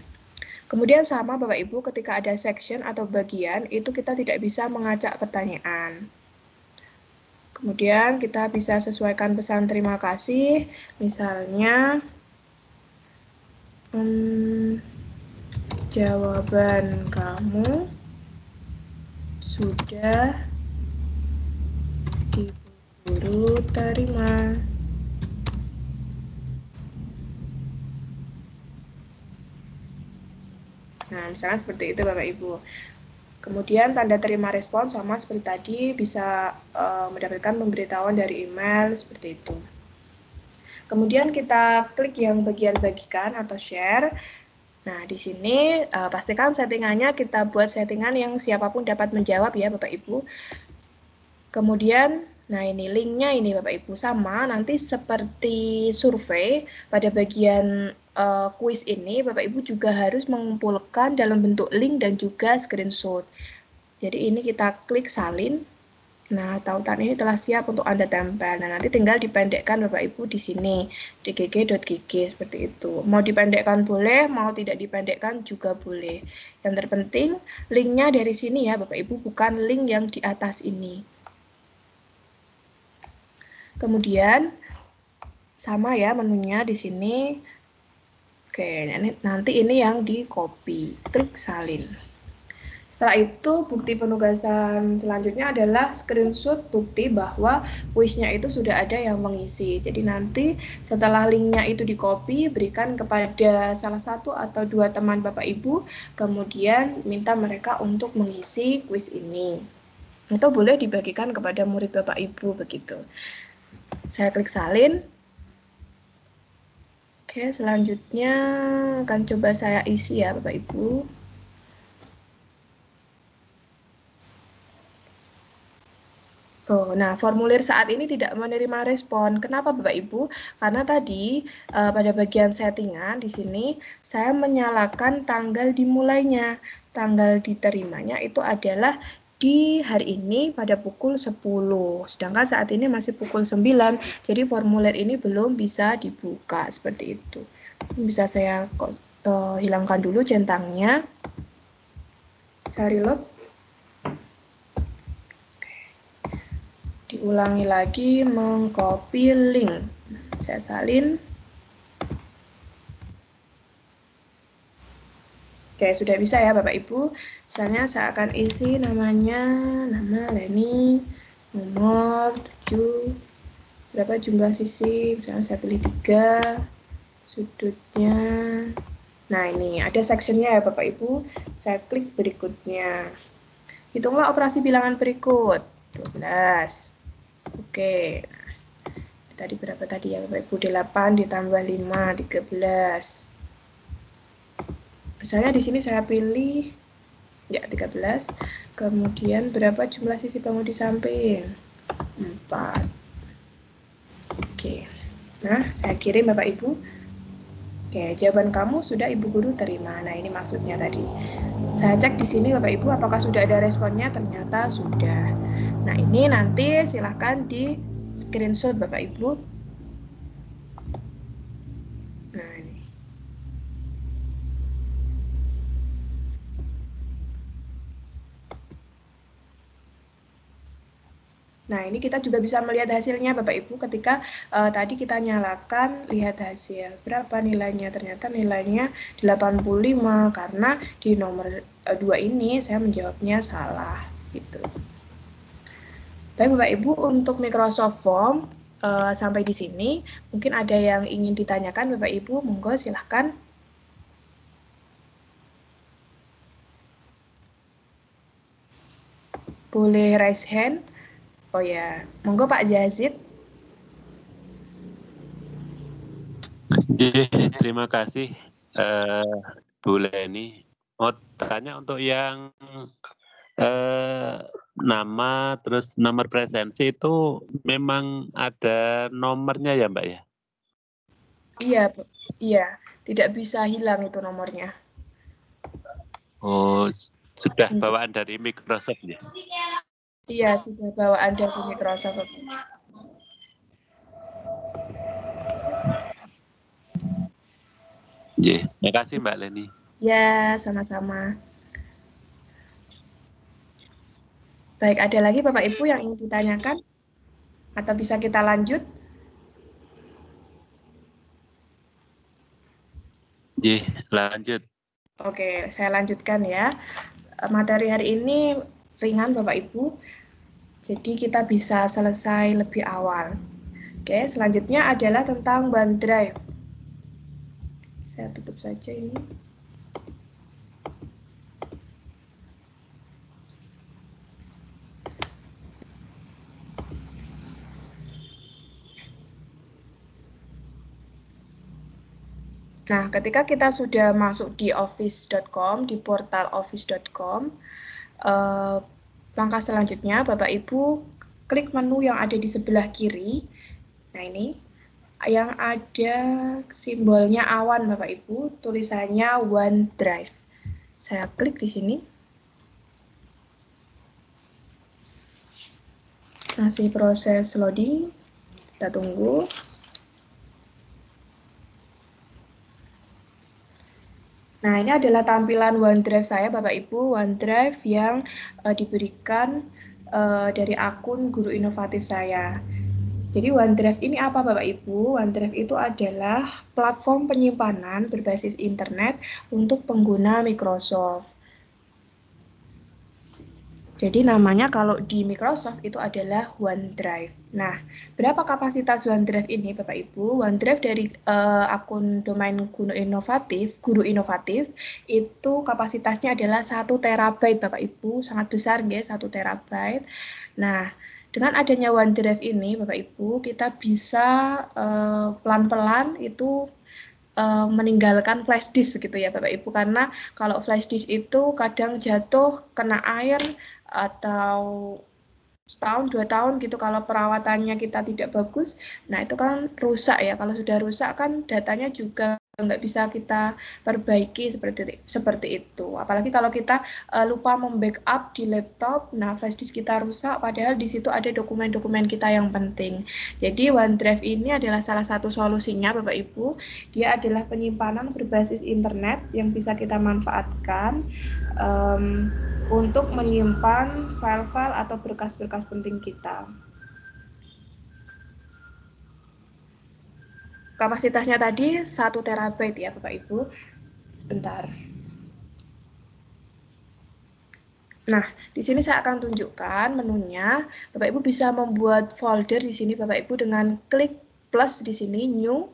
Kemudian sama Bapak Ibu, ketika ada section atau bagian, itu kita tidak bisa mengacak pertanyaan. Kemudian kita bisa sesuaikan pesan terima kasih, misalnya jawaban kamu sudah Ibu Guru terima. Nah, misalnya seperti itu Bapak Ibu. Kemudian tanda terima respon sama seperti tadi, bisa mendapatkan pemberitahuan dari email seperti itu. Kemudian kita klik yang bagian bagikan atau share. Nah, di sini pastikan settingannya kita buat settingan yang siapapun dapat menjawab ya Bapak Ibu. Kemudian, nah ini linknya ini Bapak Ibu sama, nanti seperti survei pada bagian kuis ini, Bapak Ibu juga harus mengumpulkan dalam bentuk link dan juga screenshot. Jadi ini kita klik salin. Nah, tautan ini telah siap untuk Anda tempel. Nah, nanti tinggal dipendekkan Bapak Ibu di sini, di gg.gg seperti itu. Mau dipendekkan boleh, mau tidak dipendekkan juga boleh. Yang terpenting, linknya dari sini ya Bapak Ibu, bukan link yang di atas ini. Kemudian, sama ya menunya di sini. Oke, nanti ini yang di copy, klik salin. Setelah itu, bukti penugasan selanjutnya adalah screenshot bukti bahwa kuisnya itu sudah ada yang mengisi. Jadi nanti setelah linknya itu di-copy, berikan kepada salah satu atau dua teman Bapak Ibu, kemudian minta mereka untuk mengisi kuis ini. Atau boleh dibagikan kepada murid Bapak Ibu, begitu. Saya klik salin. Oke, selanjutnya akan coba saya isi ya Bapak Ibu. Oh, nah, formulir saat ini tidak menerima respon. Kenapa, Bapak Ibu? Karena tadi pada bagian settingan di sini saya menyalakan tanggal dimulainya. Tanggal diterimanya itu adalah di hari ini pada pukul 10. Sedangkan saat ini masih pukul 9. Jadi formulir ini belum bisa dibuka seperti itu. Bisa saya hilangkan dulu centangnya. Saya reload. Diulangi lagi, mengcopy link. Saya salin. Oke, sudah bisa ya Bapak Ibu. Misalnya saya akan isi namanya, nama Leni, nomor 7, berapa jumlah sisi, misalnya saya pilih 3, sudutnya. Nah, ini ada sectionnya ya Bapak Ibu. Saya klik berikutnya. Hitunglah operasi bilangan berikut. 12. Oke. Tadi berapa tadi ya Bapak Ibu? 8 ditambah 5, 13. Misalnya di sini saya pilih ya 13. Kemudian berapa jumlah sisi bangun di samping? 4. Oke. Nah, saya kirim Bapak Ibu. Oke, jawaban kamu sudah Ibu Guru terima. Nah, ini maksudnya tadi. Saya cek di sini Bapak Ibu apakah sudah ada responnya, ternyata sudah. Nah, ini nanti silahkan di screenshot Bapak Ibu. Nah, ini. Nah, ini kita juga bisa melihat hasilnya Bapak Ibu ketika tadi kita nyalakan lihat hasil. Berapa nilainya? Ternyata nilainya 85 karena di nomor 2 ini saya menjawabnya salah gitu. Baik Bapak Ibu, untuk Microsoft Form sampai di sini. Mungkin ada yang ingin ditanyakan Bapak Ibu, monggo silahkan. Boleh raise hand. Oh ya, monggo Pak Jazid. Terima kasih Bu Leni. Mau tanya untuk yang nama terus nomor presensi itu memang ada nomornya ya Mbak ya? Iya, iya, tidak bisa hilang itu nomornya. Oh, sudah bawaan dari Microsoft ya? Iya, sudah bawaan dari Microsoft. Terima kasih Mbak Leni. Ya, sama-sama. Baik, ada lagi Bapak Ibu yang ingin ditanyakan? Atau bisa kita lanjut? Lanjut. Oke, saya lanjutkan ya. Materi hari ini ringan Bapak Ibu, jadi kita bisa selesai lebih awal. Oke, selanjutnya adalah tentang OneDrive. Saya tutup saja ini. Nah, ketika kita sudah masuk di office.com, di portal office.com, langkah selanjutnya Bapak Ibu klik menu yang ada di sebelah kiri. Nah, ini yang ada simbolnya awan Bapak Ibu, tulisannya OneDrive. Saya klik di sini. Masih proses loading. Kita tunggu. Nah, ini adalah tampilan OneDrive saya, Bapak Ibu. OneDrive yang diberikan dari akun Guru Inovatif saya. Jadi OneDrive ini apa Bapak Ibu? OneDrive itu adalah platform penyimpanan berbasis internet untuk pengguna Microsoft. Jadi namanya kalau di Microsoft itu adalah OneDrive. Nah, berapa kapasitas OneDrive ini Bapak Ibu? OneDrive dari akun domain Guru Inovatif itu kapasitasnya adalah 1 terabyte Bapak Ibu, sangat besar guys, 1 terabyte. Nah, dengan adanya OneDrive ini Bapak Ibu, kita bisa pelan-pelan itu meninggalkan flash disk gitu ya Bapak Ibu, karena kalau flash disk itu kadang jatuh kena air atau setahun 2 tahun gitu kalau perawatannya kita tidak bagus, nah itu kan rusak ya. Kalau sudah rusak kan datanya juga nggak bisa kita perbaiki seperti itu. Apalagi kalau kita lupa membackup di laptop, nah flash disk kita rusak, padahal di situ ada dokumen-dokumen kita yang penting. Jadi OneDrive ini adalah salah satu solusinya, Bapak Ibu. Dia adalah penyimpanan berbasis internet yang bisa kita manfaatkan untuk menyimpan file-file atau berkas-berkas penting kita. Kapasitasnya tadi 1 terabyte ya Bapak Ibu. Sebentar. Nah, di sini saya akan tunjukkan menunya. Bapak Ibu bisa membuat folder di sini Bapak Ibu dengan klik plus di sini new.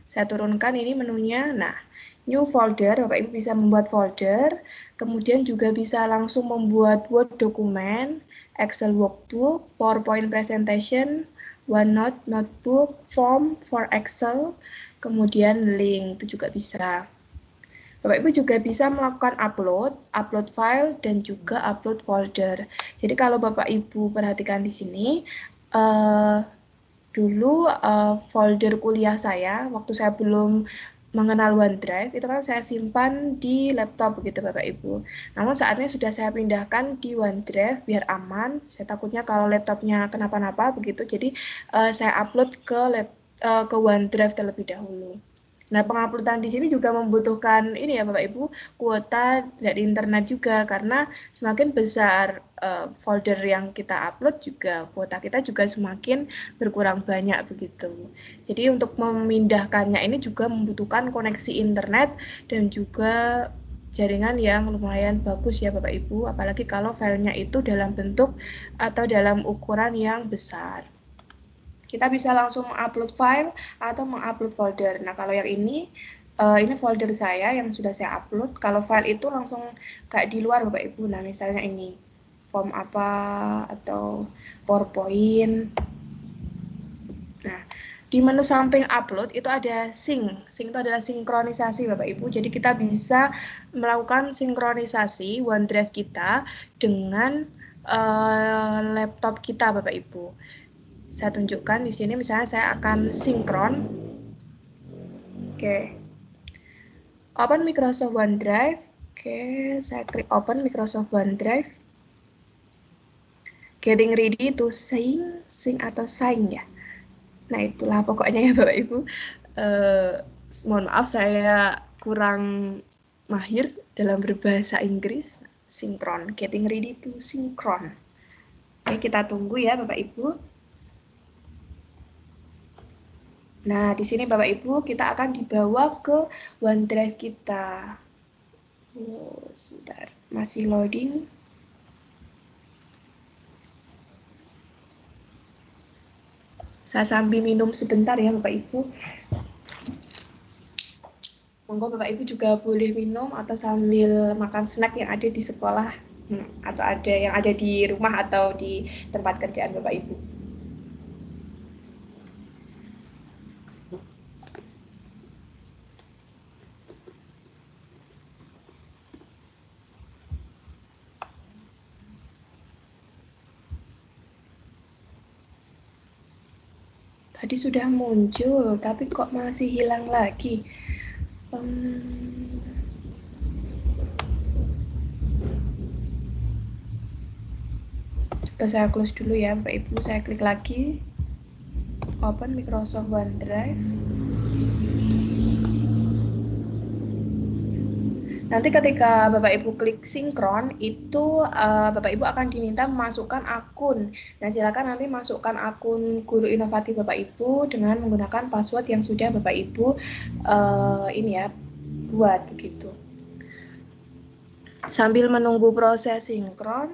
Saya turunkan ini menunya. Nah, new folder, Bapak Ibu bisa membuat folder. Kemudian juga bisa langsung membuat Word dokumen, Excel workbook, PowerPoint presentation, OneNote notebook, form for Excel, kemudian link itu juga bisa. Bapak Ibu juga bisa melakukan upload file dan juga upload folder. Jadi kalau Bapak Ibu perhatikan di sini, dulu folder kuliah saya waktu saya belum mengenal OneDrive itu kan saya simpan di laptop begitu Bapak Ibu. Namun saatnya sudah saya pindahkan di OneDrive biar aman. Saya takutnya kalau laptopnya kenapa-napa begitu. Jadi saya upload ke OneDrive terlebih dahulu. Nah, penguploadan di sini juga membutuhkan ini ya Bapak Ibu, kuota dari internet juga karena semakin besar folder yang kita upload juga kuota kita juga semakin berkurang banyak begitu. Jadi untuk memindahkannya ini juga membutuhkan koneksi internet dan juga jaringan yang lumayan bagus ya Bapak Ibu, apalagi kalau filenya itu dalam bentuk atau dalam ukuran yang besar. Kita bisa langsung mengupload file atau mengupload folder. Nah, kalau yang ini folder saya yang sudah saya upload. Kalau file itu langsung kayak di luar Bapak Ibu. Nah, misalnya ini form apa atau PowerPoint. Nah, di menu samping upload itu ada sync. Sync itu adalah sinkronisasi Bapak Ibu. Jadi kita bisa melakukan sinkronisasi OneDrive kita dengan laptop kita Bapak Ibu. Saya tunjukkan di sini misalnya saya akan sinkron. Oke. Open Microsoft OneDrive. Oke, saya klik open Microsoft OneDrive. Getting ready to sync atau sign ya. Nah, itulah pokoknya ya Bapak Ibu. Mohon maaf saya kurang mahir dalam berbahasa Inggris. Sinkron, getting ready to sinkron. Oke, kita tunggu ya Bapak Ibu. Nah, di sini Bapak Ibu kita akan dibawa ke OneDrive kita. Sebentar, masih loading. Saya sambil minum sebentar ya Bapak Ibu. Monggo Bapak Ibu juga boleh minum atau sambil makan snack yang ada di sekolah atau ada yang ada di rumah atau di tempat kerjaan Bapak Ibu. Tadi sudah muncul, tapi kok masih hilang lagi? Coba saya close dulu ya Bapak Ibu, saya klik lagi. Open Microsoft OneDrive. Nanti ketika Bapak Ibu klik sinkron, itu Bapak Ibu akan diminta memasukkan akun. Nah, silakan nanti masukkan akun Guru Inovatif Bapak Ibu dengan menggunakan password yang sudah Bapak Ibu buat begitu. Sambil menunggu proses sinkron,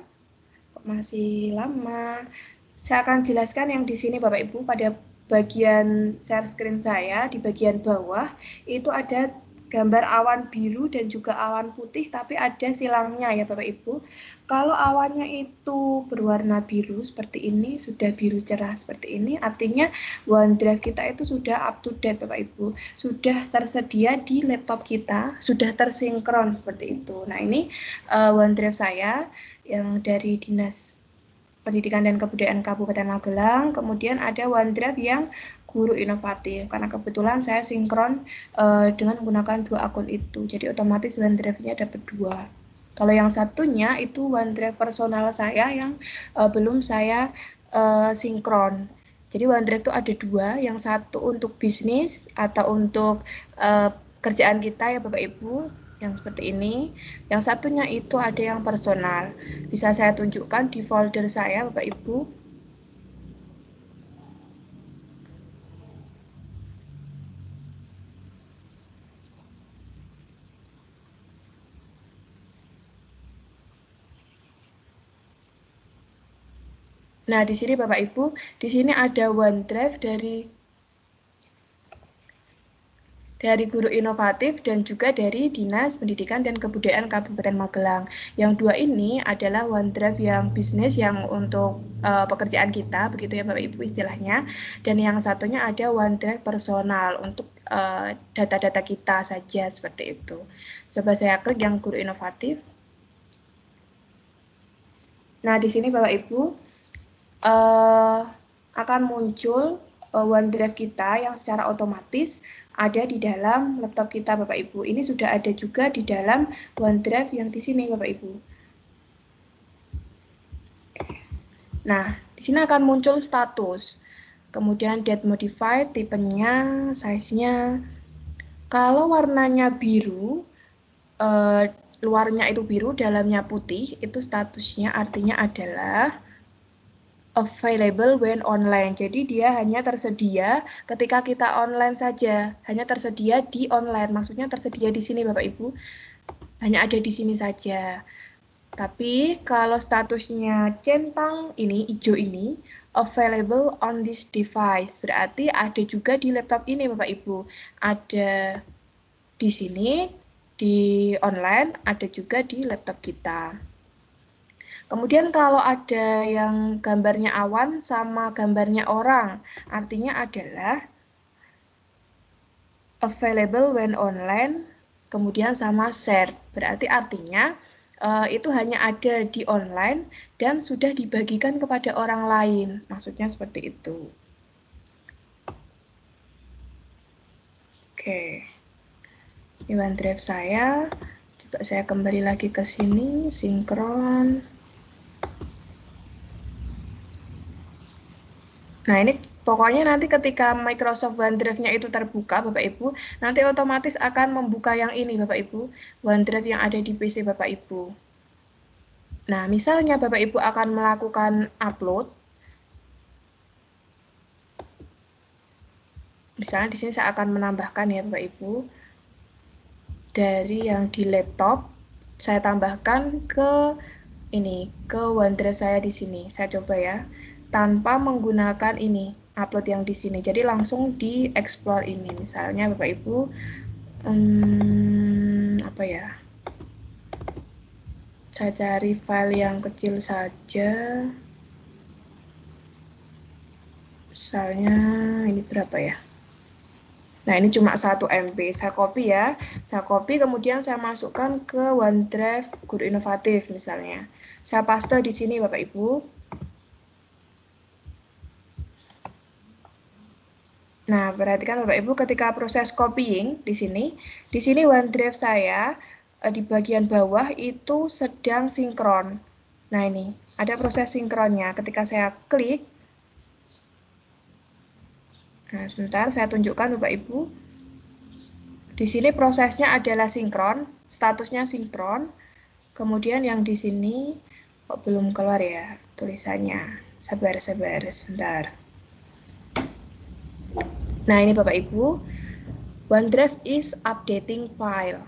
kok masih lama. Saya akan jelaskan yang di sini Bapak Ibu pada bagian share screen saya di bagian bawah itu ada gambar awan biru dan juga awan putih, tapi ada silangnya ya Bapak Ibu. Kalau awannya itu berwarna biru seperti ini, sudah biru cerah seperti ini, artinya OneDrive kita itu sudah up to date Bapak Ibu. Sudah tersedia di laptop kita, sudah tersinkron seperti itu. Nah, ini OneDrive saya yang dari dinas Pendidikan dan Kebudayaan Kabupaten Magelang, kemudian ada OneDrive yang Guru Inovatif, karena kebetulan saya sinkron dengan menggunakan 2 akun itu, jadi otomatis OneDrive-nya dapat 2. Kalau yang satunya itu OneDrive personal saya yang belum saya sinkron. Jadi OneDrive itu ada 2, yang satu untuk bisnis atau untuk kerjaan kita ya Bapak Ibu, yang seperti ini. Yang satunya itu ada yang personal. Bisa saya tunjukkan di folder saya, Bapak Ibu. Nah, di sini Bapak Ibu, di sini ada OneDrive dari Guru Inovatif dan juga dari Dinas Pendidikan dan Kebudayaan Kabupaten Magelang. Yang 2 ini adalah OneDrive yang bisnis, yang untuk pekerjaan kita, begitu ya Bapak Ibu istilahnya. Dan yang satunya ada OneDrive personal untuk data-data kita saja, seperti itu. Coba saya klik yang Guru Inovatif. Nah, di sini Bapak Ibu akan muncul OneDrive kita yang secara otomatis ada di dalam laptop kita Bapak Ibu. Ini sudah ada juga di dalam OneDrive yang di sini Bapak Ibu. Nah, di sini akan muncul status. Kemudian date modified, tipenya, size-nya. Kalau warnanya biru, luarnya itu biru, dalamnya putih, itu statusnya artinya adalah available when online. Jadi dia hanya tersedia ketika kita online saja, hanya tersedia di online. Maksudnya tersedia di sini Bapak Ibu, hanya ada di sini saja. Tapi kalau statusnya centang ini, hijau ini, available on this device, berarti ada juga di laptop ini Bapak Ibu. Ada di sini, di online, ada juga di laptop kita. Kemudian kalau ada yang gambarnya awan sama gambarnya orang, artinya adalah available when online, kemudian sama shared. Berarti artinya itu hanya ada di online dan sudah dibagikan kepada orang lain. Maksudnya seperti itu. Oke. Ini OneDrive saya. Coba saya kembali lagi ke sini, sinkron. Nah, ini pokoknya nanti ketika Microsoft OneDrive-nya itu terbuka, Bapak Ibu, nanti otomatis akan membuka yang ini, Bapak Ibu, OneDrive yang ada di PC Bapak Ibu. Nah, misalnya Bapak Ibu akan melakukan upload, misalnya di sini saya akan menambahkan ya Bapak Ibu, dari yang di laptop, saya tambahkan ke ini, ke OneDrive saya di sini. Saya coba ya, tanpa menggunakan ini, upload yang di sini. Jadi langsung di explore ini. Misalnya Bapak Ibu, apa ya? Saya cari file yang kecil saja. Misalnya ini berapa ya? Nah, ini cuma 1 MB. Saya copy ya. Saya copy, kemudian saya masukkan ke OneDrive Guru Inovatif misalnya. Saya paste di sini Bapak Ibu. Nah, perhatikan Bapak Ibu ketika proses copying di sini OneDrive saya di bagian bawah itu sedang sinkron. Nah, ini ada proses sinkronnya. Ketika saya klik, nah, sebentar saya tunjukkan Bapak Ibu. Di sini prosesnya adalah sinkron, statusnya sinkron. Kemudian yang di sini kok belum keluar ya tulisannya. Sabar sebentar. Nah, ini Bapak Ibu, OneDrive is updating file.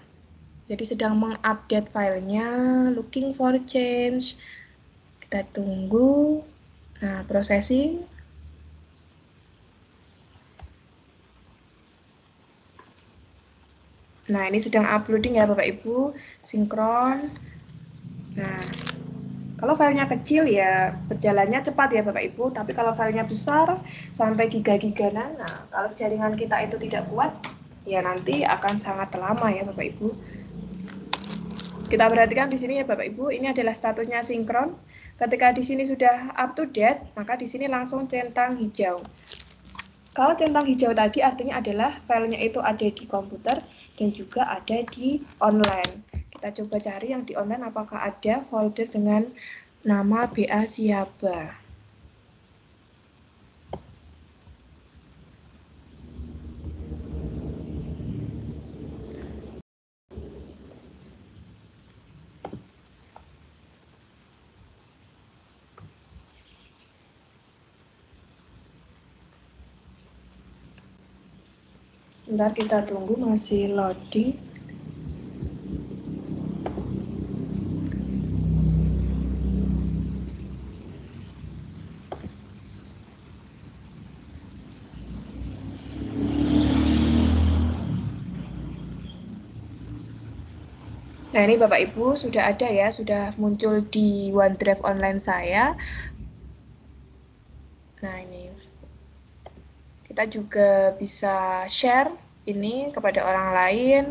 Jadi sedang mengupdate filenya, looking for change. Kita tunggu. Nah, processing. Nah, ini sedang uploading ya Bapak Ibu, sinkron. Nah, kalau filenya kecil ya berjalannya cepat ya Bapak Ibu, tapi kalau filenya besar sampai giga-giganan, nah kalau jaringan kita itu tidak kuat, ya nanti akan sangat lama ya Bapak Ibu. Kita perhatikan di sini ya Bapak Ibu, ini adalah statusnya sinkron. Ketika di sini sudah up to date, maka di sini langsung centang hijau. Kalau centang hijau tadi artinya adalah filenya itu ada di komputer dan juga ada di online. Kita coba cari yang di online apakah ada folder dengan nama BA Siaba. Sebentar kita tunggu, masih loading. Nah, ini Bapak Ibu sudah ada ya, sudah muncul di OneDrive online saya. Nah, ini kita juga bisa share ini kepada orang lain.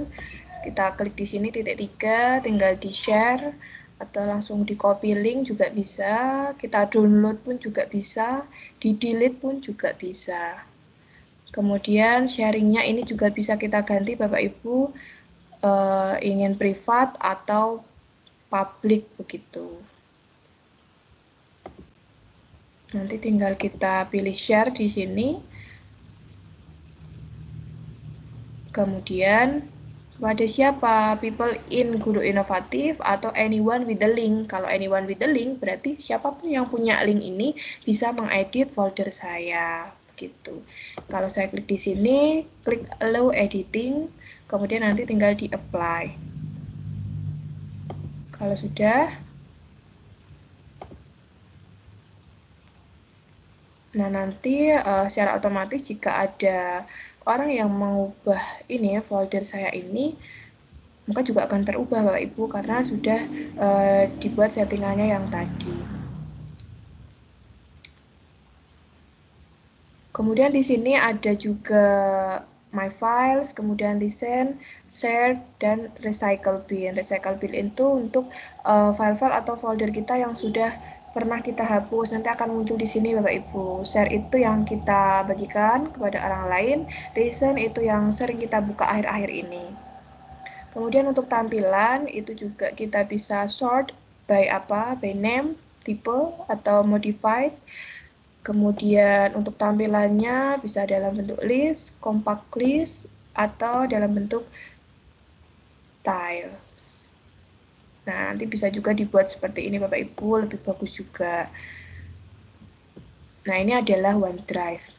Kita klik di sini titik 3, tinggal di share atau langsung di copy link juga bisa. Kita download pun juga bisa, di delete pun juga bisa. Kemudian sharingnya ini juga bisa kita ganti Bapak Ibu ingin privat atau publik begitu. Nanti tinggal kita pilih share di sini. Kemudian kepada siapa? People in Guru Inovatif atau anyone with the link. Kalau anyone with the link berarti siapapun yang punya link ini bisa mengedit folder saya. Gitu. Kalau saya klik di sini, klik allow editing, kemudian nanti tinggal di apply. Kalau sudah, nah nanti secara otomatis jika ada orang yang mengubah ini ya folder saya ini, maka juga akan terubah Bapak Ibu karena sudah dibuat settingannya yang tadi. Kemudian di sini ada juga My Files, kemudian Listen, Share, dan Recycle Bin. Recycle Bin itu untuk file-file atau folder kita yang sudah pernah kita hapus. Nanti akan muncul di sini Bapak Ibu. Share itu yang kita bagikan kepada orang lain, Listen itu yang sering kita buka akhir-akhir ini. Kemudian untuk tampilan itu juga kita bisa sort by by name, tipe atau modified. Kemudian untuk tampilannya bisa dalam bentuk list, compact list, atau dalam bentuk tile. Nah, nanti bisa juga dibuat seperti ini Bapak Ibu, lebih bagus juga. Nah, ini adalah OneDrive.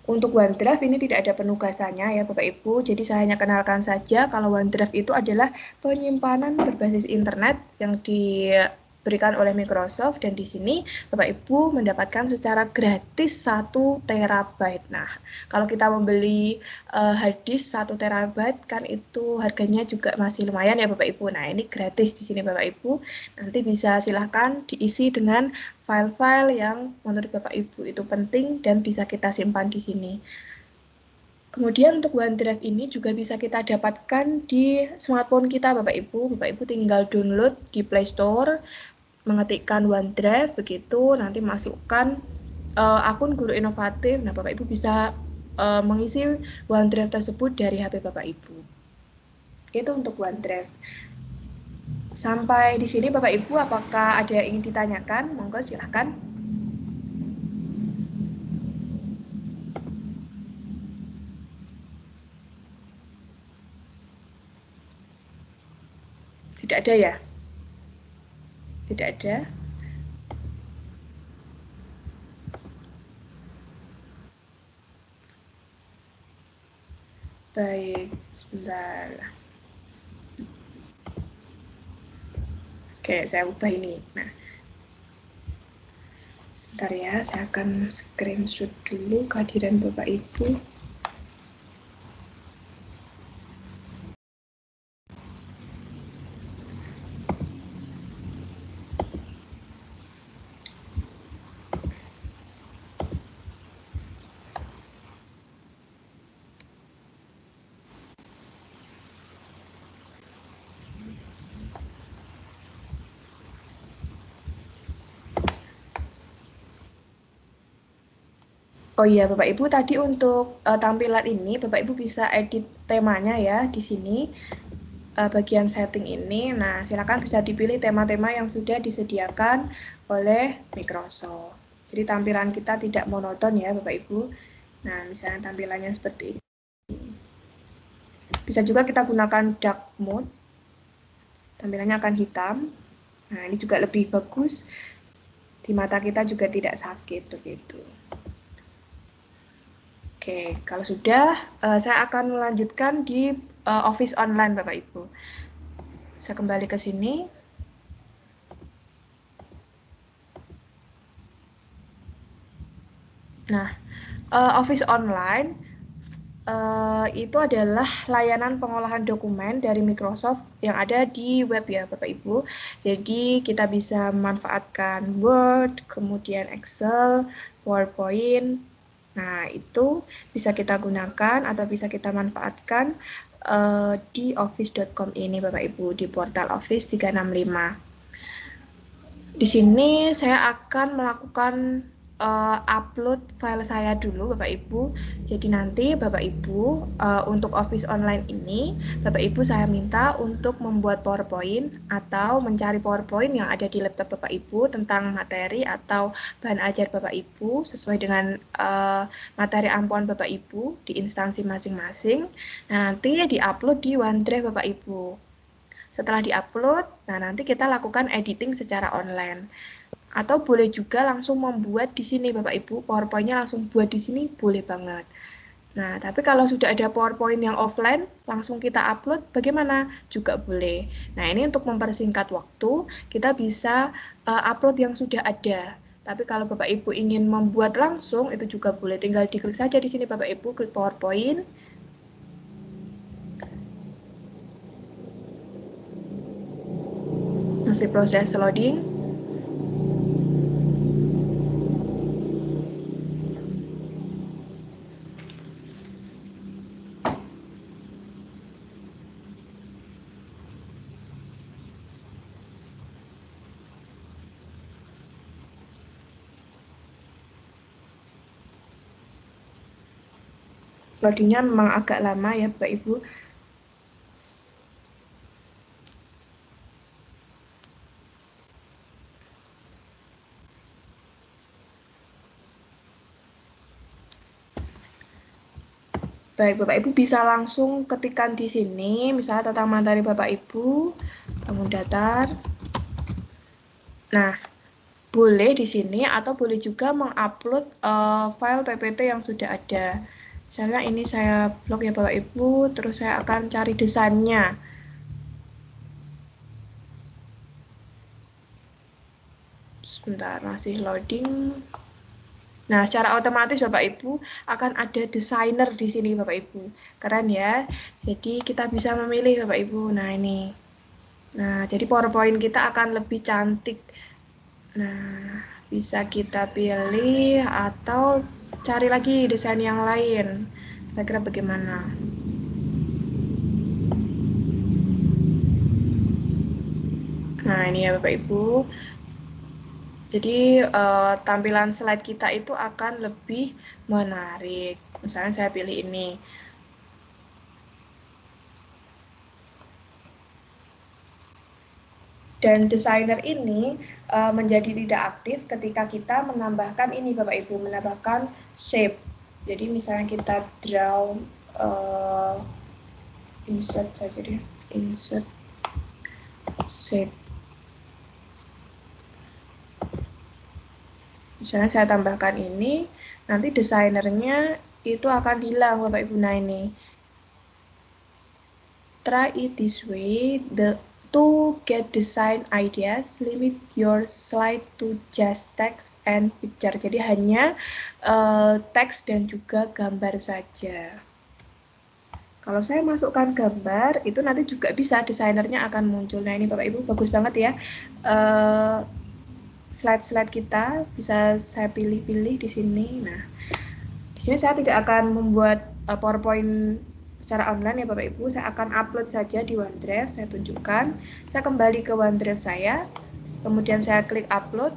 Untuk OneDrive ini tidak ada penugasannya ya Bapak Ibu, jadi saya hanya kenalkan saja kalau OneDrive itu adalah penyimpanan berbasis internet yang diberikan oleh Microsoft, dan di sini Bapak Ibu mendapatkan secara gratis 1 terabyte. Nah, kalau kita membeli hard disk 1 terabyte kan itu harganya juga masih lumayan ya Bapak Ibu. Nah, ini gratis di sini Bapak Ibu. Nanti bisa silahkan diisi dengan file-file yang menurut Bapak Ibu itu penting dan bisa kita simpan di sini. Kemudian untuk OneDrive ini juga bisa kita dapatkan di smartphone kita Bapak Ibu. Bapak Ibu tinggal download di Play Store, mengetikkan OneDrive, begitu nanti masukkan akun Guru Inovatif. Nah, Bapak Ibu bisa mengisi OneDrive tersebut dari HP Bapak Ibu. Itu untuk OneDrive. Sampai di sini Bapak Ibu, apakah ada yang ingin ditanyakan? Monggo silahkan. Tidak ada ya? Tidak ada. Baik, sebentar. Oke, saya ubah ini. Nah, sebentar ya, saya akan screenshot dulu kehadiran Bapak Ibu. Oh iya, Bapak Ibu, tadi untuk tampilan ini, Bapak Ibu bisa edit temanya ya di sini, bagian setting ini. Nah, silakan bisa dipilih tema-tema yang sudah disediakan oleh Microsoft. Jadi tampilan kita tidak monoton ya, Bapak Ibu. Nah, misalnya tampilannya seperti ini. Bisa juga kita gunakan dark mode. Tampilannya akan hitam. Nah, ini juga lebih bagus. Di mata kita juga tidak sakit begitu. Oke, kalau sudah, saya akan melanjutkan di Office Online, Bapak Ibu. Saya kembali ke sini. Nah, Office Online itu adalah layanan pengolahan dokumen dari Microsoft yang ada di web ya, Bapak Ibu. Jadi kita bisa memanfaatkan Word, kemudian Excel, PowerPoint. Nah, itu bisa kita gunakan atau bisa kita manfaatkan di office.com ini, Bapak Ibu, di portal Office 365. Di sini saya akan melakukan upload file saya dulu, Bapak Ibu. Jadi nanti Bapak Ibu untuk Office Online ini, Bapak Ibu saya minta untuk membuat PowerPoint atau mencari PowerPoint yang ada di laptop Bapak Ibu tentang materi atau bahan ajar Bapak Ibu sesuai dengan materi ampuhan Bapak Ibu di instansi masing-masing. Nah, nanti di-upload di OneDrive Bapak Ibu. Setelah di-upload, nah nanti kita lakukan editing secara online. Atau boleh juga langsung membuat di sini Bapak Ibu, PowerPoint-nya langsung buat di sini boleh banget. Nah, tapi kalau sudah ada PowerPoint yang offline, langsung kita upload, bagaimana? Juga boleh. Nah, ini untuk mempersingkat waktu, kita bisa upload yang sudah ada. Tapi kalau Bapak Ibu ingin membuat langsung, itu juga boleh. Tinggal diklik saja di sini Bapak Ibu, klik PowerPoint. Masih proses loading. Loadingnya memang agak lama ya Bapak Ibu. Baik, Bapak Ibu bisa langsung ketikkan di sini, misalnya tentang materi Bapak Ibu, bangun datar. Nah, boleh di sini atau boleh juga mengupload file PPT yang sudah ada. Misalnya ini saya blok ya Bapak Ibu, terus saya akan cari desainnya. Sebentar, masih loading. Nah, secara otomatis Bapak Ibu akan ada desainer di sini Bapak Ibu. Keren ya. Jadi kita bisa memilih Bapak Ibu. Nah, ini. Nah, jadi PowerPoint kita akan lebih cantik. Nah, bisa kita pilih atau cari lagi desain yang lain. Kira-kira bagaimana? Nah, ini ya Bapak Ibu. Jadi tampilan slide kita itu akan lebih menarik. Misalnya saya pilih ini. Dan desainer ini menjadi tidak aktif ketika kita menambahkan ini Bapak Ibu, menambahkan shape. Jadi misalnya kita draw insert saja deh, insert shape. Misalnya saya tambahkan ini, nanti desainernya itu akan hilang Bapak Ibu. Nah ini, try it this way, to get design ideas, limit your slide to just text and picture. Jadi hanya teks dan juga gambar saja. Kalau saya masukkan gambar, itu nanti juga bisa desainernya akan muncul. Nah ini Bapak Ibu bagus banget ya. Slide-slide kita bisa saya pilih-pilih di sini. Nah, di sini saya tidak akan membuat PowerPoint secara online ya Bapak Ibu. Saya akan upload saja di OneDrive. Saya tunjukkan. Saya kembali ke OneDrive saya. Kemudian saya klik upload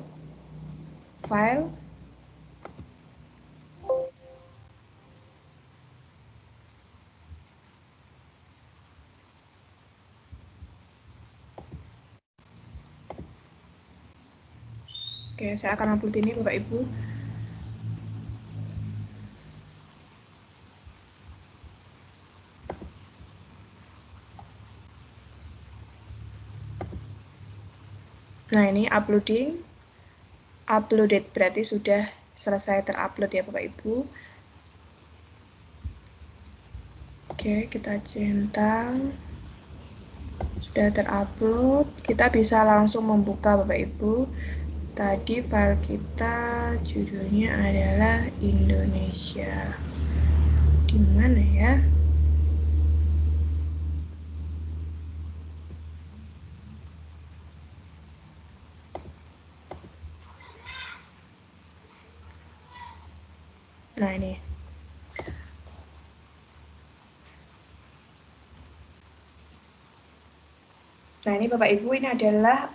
file. Oke, saya akan upload ini Bapak Ibu. Nah, ini uploading. Uploaded berarti sudah selesai terupload ya Bapak Ibu. Oke, kita centang. Sudah terupload. Kita bisa langsung membuka Bapak Ibu. Tadi file kita judulnya adalah Indonesia. Di mana ya? Nah, ini. Nah, ini Bapak Ibu, ini adalah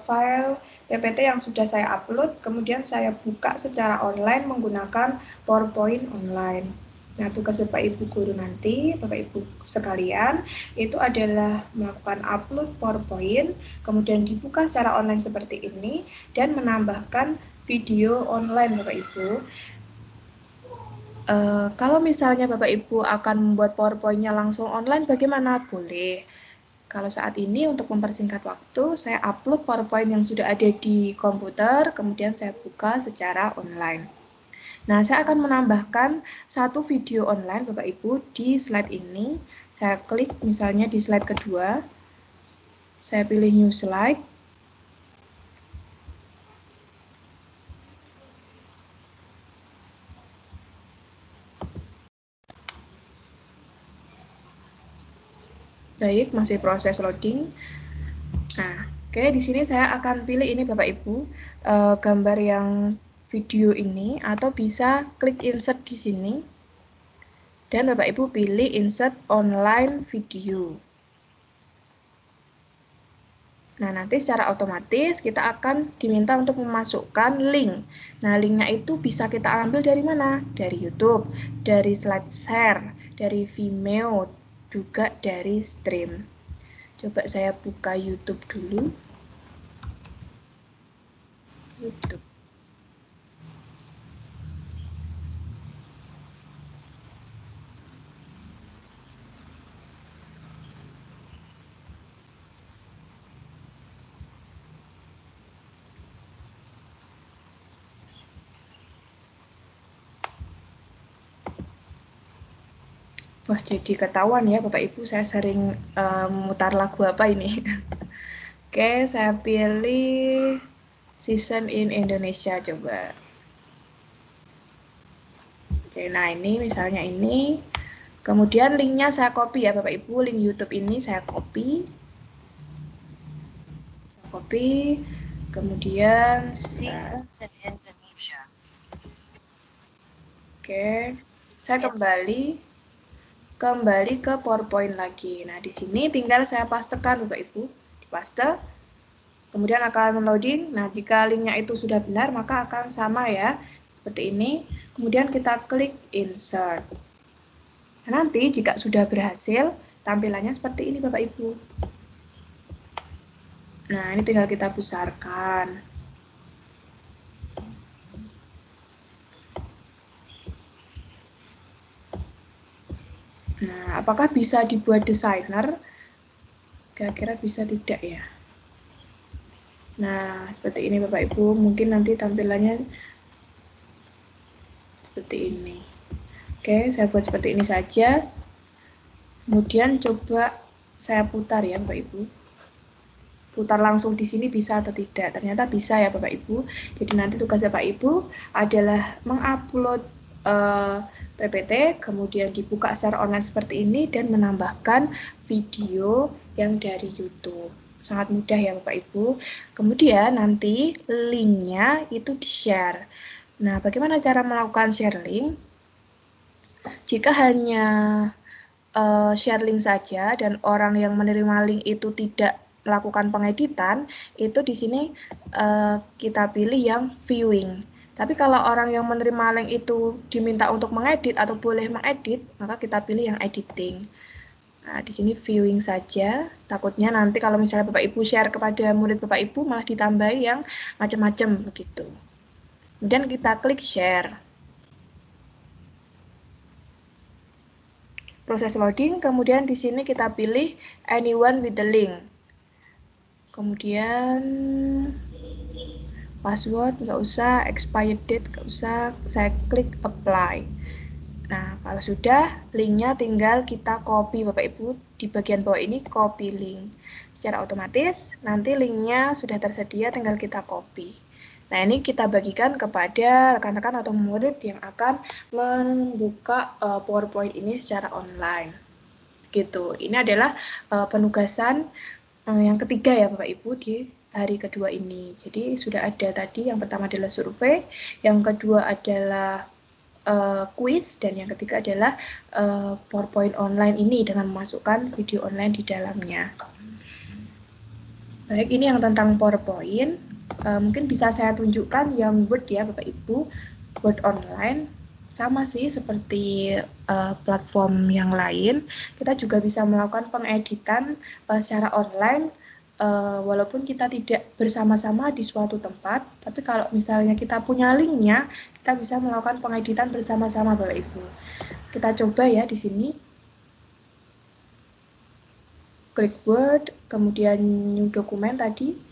file PPT yang sudah saya upload, kemudian saya buka secara online menggunakan PowerPoint online. Nah, tugas Bapak Ibu guru nanti, Bapak Ibu sekalian, itu adalah melakukan upload PowerPoint, kemudian dibuka secara online seperti ini, dan menambahkan video online Bapak Ibu. Kalau misalnya Bapak Ibu akan membuat PowerPoint-nya langsung online, bagaimana? Boleh. Kalau saat ini untuk mempersingkat waktu, saya upload PowerPoint yang sudah ada di komputer, kemudian saya buka secara online. Nah, saya akan menambahkan satu video online Bapak Ibu di slide ini. Saya klik misalnya di slide kedua, saya pilih new slide. Baik, masih proses loading. Nah, oke, di sini saya akan pilih ini Bapak Ibu, gambar yang video ini, atau bisa klik insert di sini. Dan Bapak Ibu pilih insert online video. Nah, nanti secara otomatis kita akan diminta untuk memasukkan link. Nah, linknya itu bisa kita ambil dari mana? Dari YouTube, dari slide share, dari Vimeo, juga dari stream. Coba saya buka YouTube dulu. YouTube. Wah, jadi ketahuan ya Bapak Ibu, saya sering memutar lagu apa ini. Oke, saya pilih Season in Indonesia coba. Oke, nah ini misalnya ini. Kemudian linknya saya copy ya Bapak Ibu, link YouTube ini saya copy. Kemudian oke, saya kembali ke PowerPoint lagi. Nah, di sini tinggal saya pastekan Bapak Ibu, dipaste. Kemudian akan loading. Nah, jika linknya itu sudah benar, maka akan sama ya, seperti ini. Kemudian kita klik insert. Nah, nanti jika sudah berhasil, tampilannya seperti ini Bapak Ibu. Nah, ini tinggal kita besarkan. Nah, apakah bisa dibuat desainer? Kira-kira bisa tidak ya? Nah, seperti ini Bapak Ibu, mungkin nanti tampilannya seperti ini. Oke, saya buat seperti ini saja. Kemudian coba saya putar ya Bapak Ibu. Putar langsung di sini bisa atau tidak? Ternyata bisa ya Bapak Ibu. Jadi nanti tugas Bapak Ibu adalah mengupload PPT, kemudian dibuka secara online seperti ini, dan menambahkan video yang dari YouTube. Sangat mudah ya Bapak Ibu. Kemudian nanti linknya itu di-share. Nah, bagaimana cara melakukan share link? Jika hanya share link saja dan orang yang menerima link itu tidak melakukan pengeditan, itu di sini kita pilih yang viewing. Tapi kalau orang yang menerima link itu diminta untuk mengedit atau boleh mengedit, maka kita pilih yang editing. Nah, di sini viewing saja. Takutnya nanti kalau misalnya Bapak Ibu share kepada murid Bapak Ibu malah ditambahi yang macam-macam begitu. Kemudian kita klik share. Proses loading, kemudian di sini kita pilih anyone with the link. Kemudian password nggak usah, expired date nggak usah, saya klik apply. Nah, kalau sudah, linknya tinggal kita copy Bapak Ibu, di bagian bawah ini copy link. Secara otomatis, nanti linknya sudah tersedia, tinggal kita copy. Nah, ini kita bagikan kepada rekan-rekan atau murid yang akan membuka PowerPoint ini secara online. Gitu. Ini adalah penugasan yang ketiga ya Bapak Ibu di hari kedua ini. Jadi sudah ada tadi, yang pertama adalah survei, yang kedua adalah quiz, dan yang ketiga adalah PowerPoint online ini dengan memasukkan video online di dalamnya. Baik, ini yang tentang PowerPoint. Mungkin bisa saya tunjukkan yang Word ya Bapak Ibu. Word online sama sih seperti platform yang lain. Kita juga bisa melakukan pengeditan secara online walaupun kita tidak bersama-sama di suatu tempat, tapi kalau misalnya kita punya linknya, kita bisa melakukan pengeditan bersama-sama Bapak Ibu. Kita coba ya di sini. Klik Word, kemudian new dokumen tadi.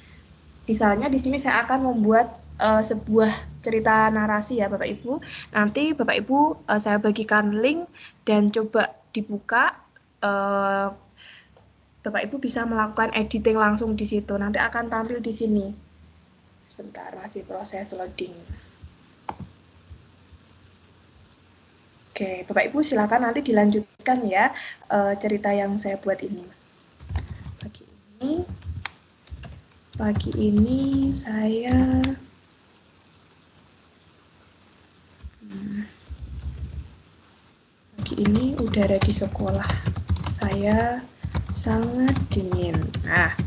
Misalnya di sini saya akan membuat sebuah cerita narasi ya Bapak Ibu. Nanti Bapak Ibu saya bagikan link dan coba dibuka. Bapak Ibu bisa melakukan editing langsung di situ. Nanti akan tampil di sini. Sebentar, masih proses loading. Oke, Bapak Ibu silakan nanti dilanjutkan ya cerita yang saya buat ini. Pagi ini saya pagi ini udara di sekolah saya sangat dingin. Nah,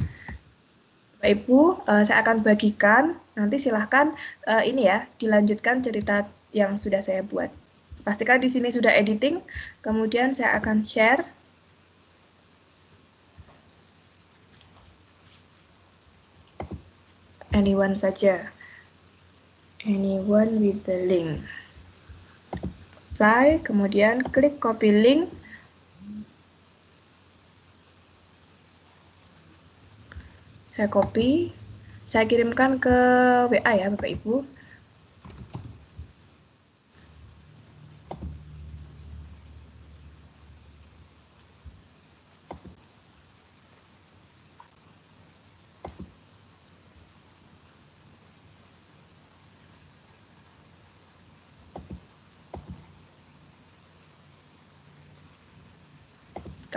Bapak Ibu, saya akan bagikan. Nanti silahkan ini ya, dilanjutkan cerita yang sudah saya buat. Pastikan di sini sudah editing. Kemudian saya akan share. Anyone saja. Anyone with the link. Apply, kemudian klik copy link. Saya copy, saya kirimkan ke WA ya Bapak Ibu.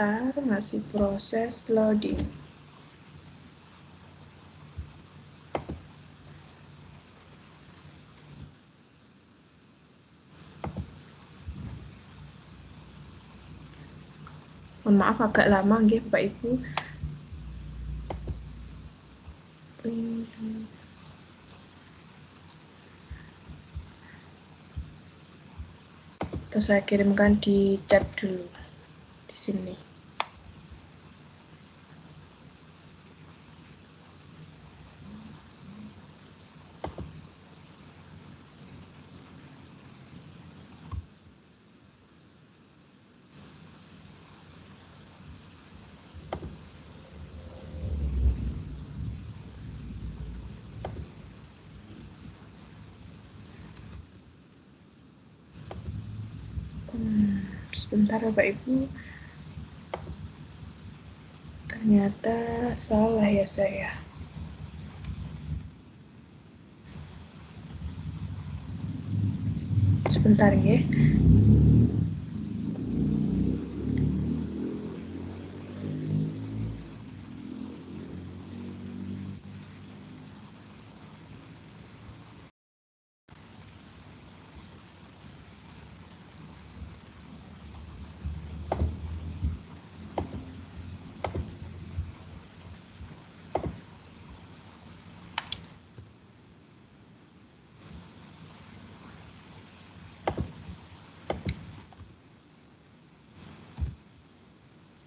Bentar, masih proses loading. Mohon maaf agak lama nggih Bapak Ibu. Terus saya kirimkan di chat dulu di sini. Sebentar Bapak Ibu. Ternyata salah ya saya. Sebentar ya.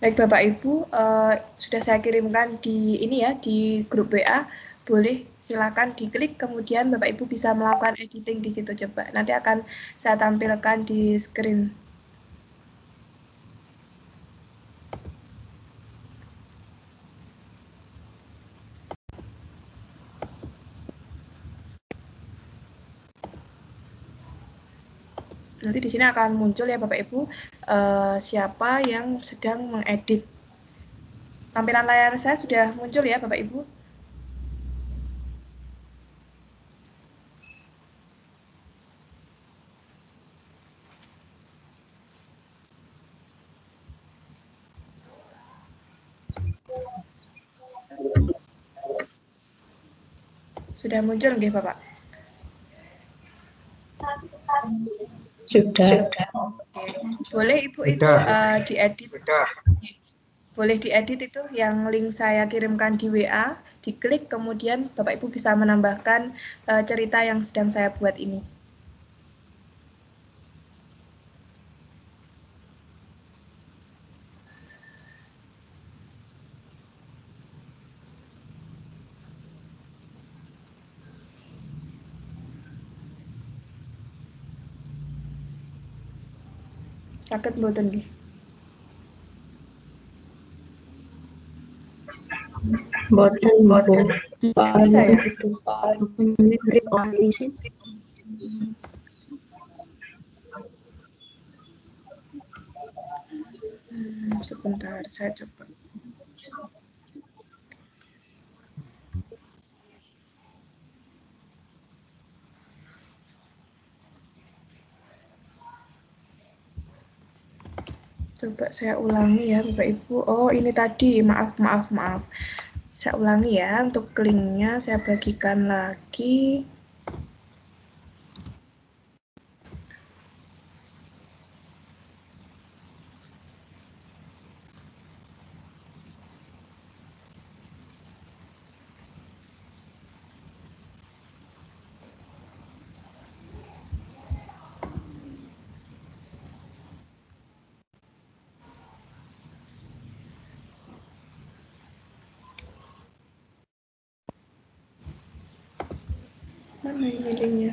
Baik Bapak Ibu, sudah saya kirimkan di ini ya, di grup WA. Boleh silakan diklik, kemudian Bapak Ibu bisa melakukan editing di situ coba. Nanti akan saya tampilkan di screen. Nanti di sini akan muncul ya Bapak Ibu, siapa yang sedang mengedit. Tampilan layar saya sudah muncul ya Bapak Ibu. Sudah muncul nggih Bapak? Sudah. Oke. Boleh Ibu itu diedit. Boleh diedit itu yang link saya kirimkan di WA, diklik kemudian Bapak Ibu bisa menambahkan cerita yang sedang saya buat ini. Saged mboten nggih? Boten. Bisa ya? Itu klik only sih. Sebentar, saya coba. Coba saya ulangi ya Bapak Ibu. Oh ini tadi, maaf. Saya ulangi ya, untuk linknya saya bagikan lagi. Mana ini linknya?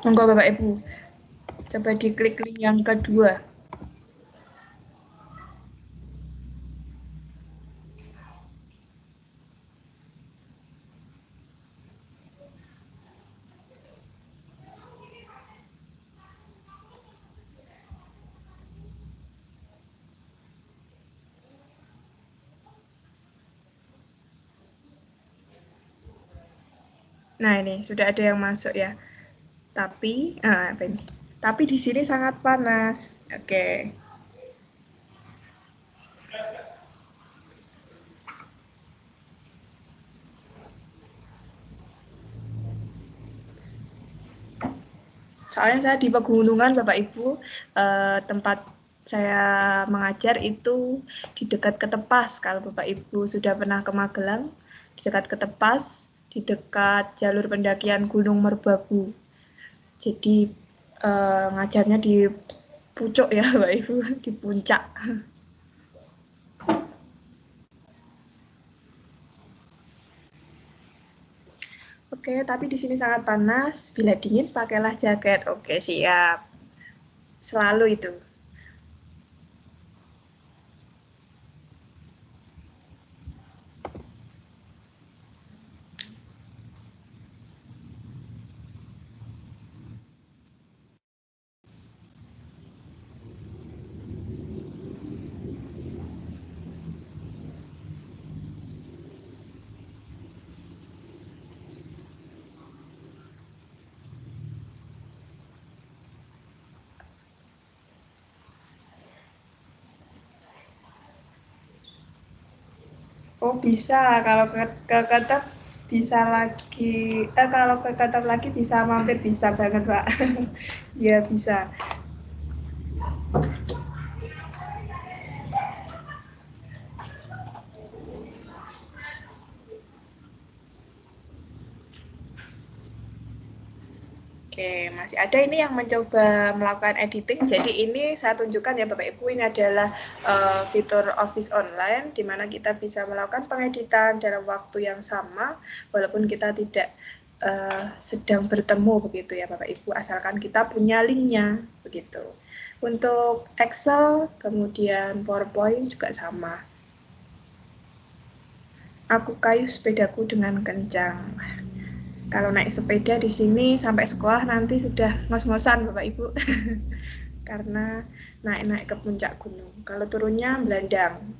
Monggo Bapak Ibu, coba diklik link yang kedua. Nah ini sudah ada yang masuk ya. Tapi, apa ini? Tapi di sini sangat panas. Oke. Soalnya saya di pegunungan Bapak Ibu, tempat saya mengajar itu di dekat Ketepas. Kalau Bapak Ibu sudah pernah ke Magelang, di dekat Ketepas, di dekat jalur pendakian Gunung Merbabu. Jadi ngajarnya di pucuk ya Bapak Ibu, di puncak. Oke, tapi di sini sangat panas. Bila dingin, pakailah jaket. Oke, siap. Selalu itu. Oh bisa, kalau ke Ketep bisa lagi, kalau ke Ketep lagi bisa mampir, bisa banget Pak. Ya bisa. masih ada ini yang mencoba melakukan editing. Jadi ini saya tunjukkan ya Bapak Ibu, ini adalah fitur Office Online di mana kita bisa melakukan pengeditan dalam waktu yang sama walaupun kita tidak sedang bertemu begitu ya Bapak Ibu, asalkan kita punya linknya begitu. Untuk Excel kemudian PowerPoint juga sama. Aku kayuh sepedaku dengan kencang. Kalau naik sepeda di sini sampai sekolah nanti sudah ngos-ngosan Bapak Ibu. Karena naik-naik ke puncak gunung. Kalau turunnya melandang.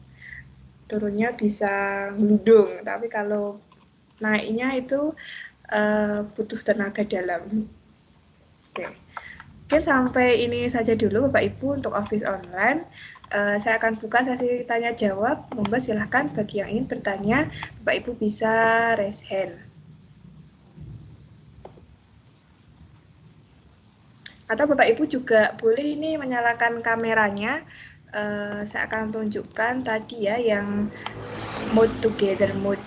Turunnya bisa ngelundung, tapi kalau naiknya itu butuh tenaga dalam. Oke. Mungkin sampai ini saja dulu Bapak Ibu untuk Office Online. Saya akan buka sesi tanya jawab. Monggo silahkan bagi yang ingin bertanya, Bapak Ibu bisa raise hand. Atau Bapak Ibu juga boleh ini menyalakan kameranya. Saya akan tunjukkan tadi ya yang mode together mode.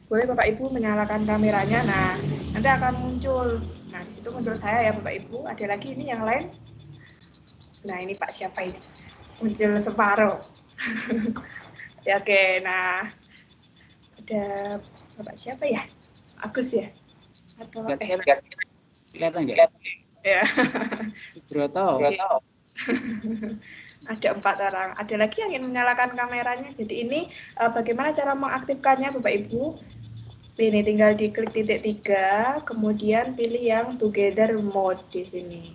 Boleh Bapak Ibu menyalakan kameranya. Nah, nanti akan muncul. Nah, di situ muncul saya ya Bapak Ibu. Ada lagi ini yang lain. Nah, ini Pak siapa ini? Muncul separuh. Ya, oke, nah ada Bapak siapa ya? Agus ya? Atau Kelihatan nggak? ya. Broto. Ada 4 orang. Ada lagi yang ingin menyalakan kameranya. Jadi ini bagaimana cara mengaktifkannya Bapak Ibu? Ini tinggal diklik titik 3, kemudian pilih yang together mode di sini.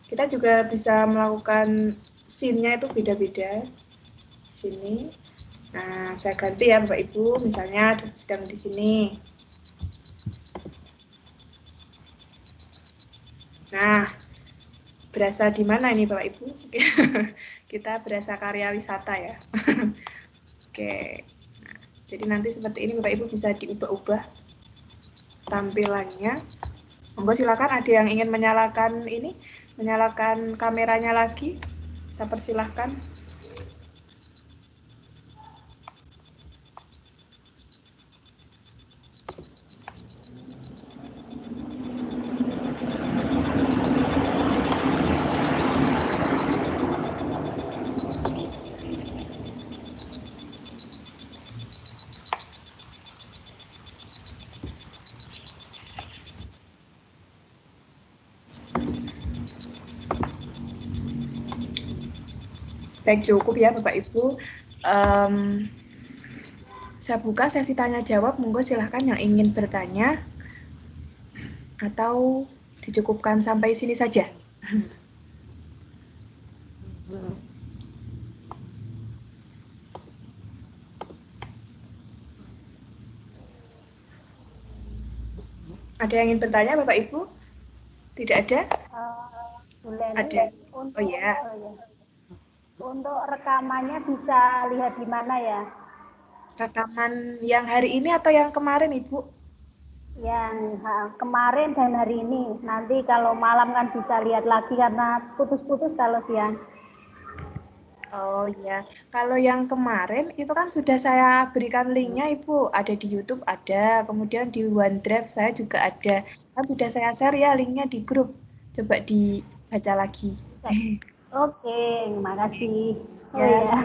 Kita juga bisa melakukan scene-nya itu beda-beda. Sini. Nah, saya ganti ya Bapak Ibu, misalnya sedang di sini. Nah, berasa di mana ini Bapak Ibu? Kita berasa karya wisata ya. Oke. Nah, jadi nanti seperti ini Bapak Ibu bisa diubah-ubah tampilannya. Monggo silakan ada yang ingin menyalakan ini, menyalakan kameranya lagi. Saya persilahkan. Baik, cukup ya Bapak Ibu. Saya buka sesi tanya jawab, monggo silahkan yang ingin bertanya atau dicukupkan sampai sini saja. Ada yang ingin bertanya Bapak Ibu? Tidak ada? Ada. Untuk, Oh ya. Untuk rekamannya bisa lihat di mana ya? Rekaman yang hari ini atau yang kemarin Ibu? Yang kemarin dan hari ini. Nanti kalau malam kan bisa lihat lagi karena putus-putus kalau siang. Oh iya, kalau yang kemarin itu kan sudah saya berikan linknya Ibu, ada di YouTube ada, kemudian di OneDrive saya juga ada, kan sudah saya share ya linknya di grup, coba dibaca lagi. Oke, makasih. Oh Ya, iya.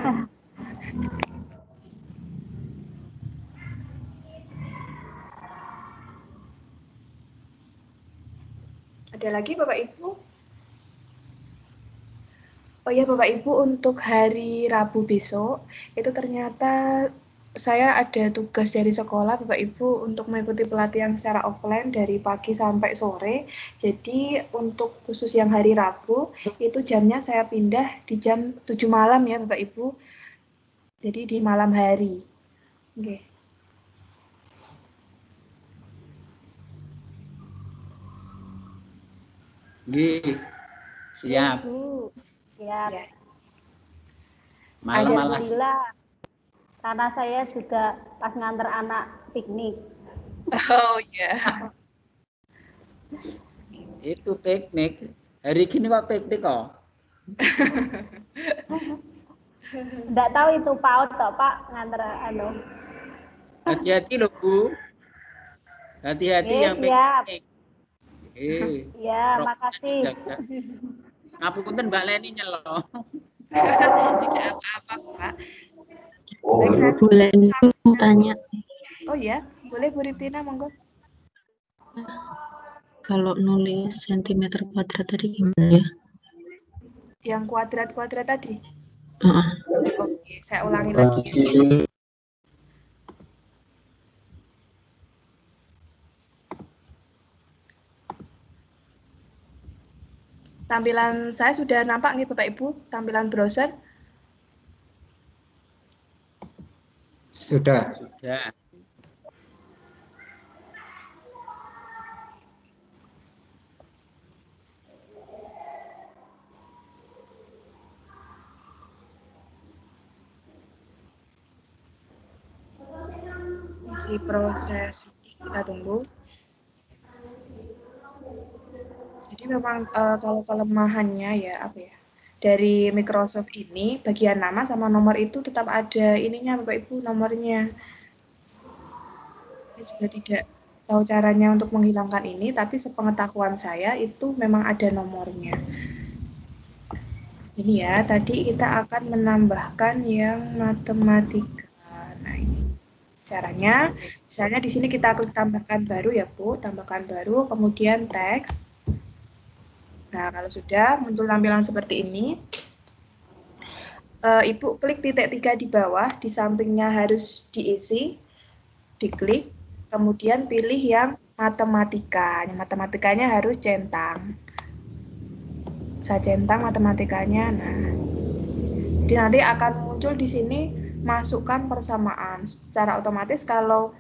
Ada lagi Bapak Ibu? Oh ya Bapak Ibu, untuk hari Rabu besok itu ternyata saya ada tugas dari sekolah Bapak Ibu untuk mengikuti pelatihan secara offline dari pagi sampai sore. Jadi untuk khusus yang hari Rabu itu jamnya saya pindah di jam 7 malam ya Bapak Ibu. Jadi di malam hari. Oke. Nggih. Siap. Siap. Ya. Malam-malam. Alhamdulillah. Karena saya juga pas nganter anak piknik. Oh ya. Itu piknik. Hari gini kok piknik kok. Enggak tahu itu PAUD toh, Pak, nganter anu. Hati-hati loh, Bu. Hati-hati yang Siap. piknik. Ya, Prokesnya makasih. dijaga. Ngapunten Mbak Leni nyelok. Tidak apa-apa, Pak. Baik, saya Boleh mau tanya, oh ya, boleh Bu Riptina, monggo. kalau nulis sentimeter kuadrat tadi gimana ya? Yang kuadrat-kuadrat tadi. Heeh. Oke, saya ulangi lagi ya. Tampilan saya sudah nampak nih Bapak Ibu, tampilan browser. Sudah. Sudah. Masih proses, kita tunggu. Jadi memang kalau kelemahannya ya apa ya, dari Microsoft ini bagian nama sama nomor itu tetap ada ininya Bapak Ibu, nomornya. Saya juga tidak tahu caranya untuk menghilangkan ini, tapi sepengetahuan saya itu memang ada nomornya. Ini ya, tadi kita akan menambahkan yang matematika. Nah, ini caranya. Misalnya di sini kita klik tambahkan baru ya, Bu. Tambahkan baru, kemudian teks. Nah, kalau sudah muncul tampilan seperti ini, Ibu klik titik 3 di bawah, di sampingnya harus diisi, diklik, kemudian pilih yang matematika. Matematikanya harus centang. Saya centang matematikanya. Nah, jadi nanti akan muncul di sini masukkan persamaan. Secara otomatis kalau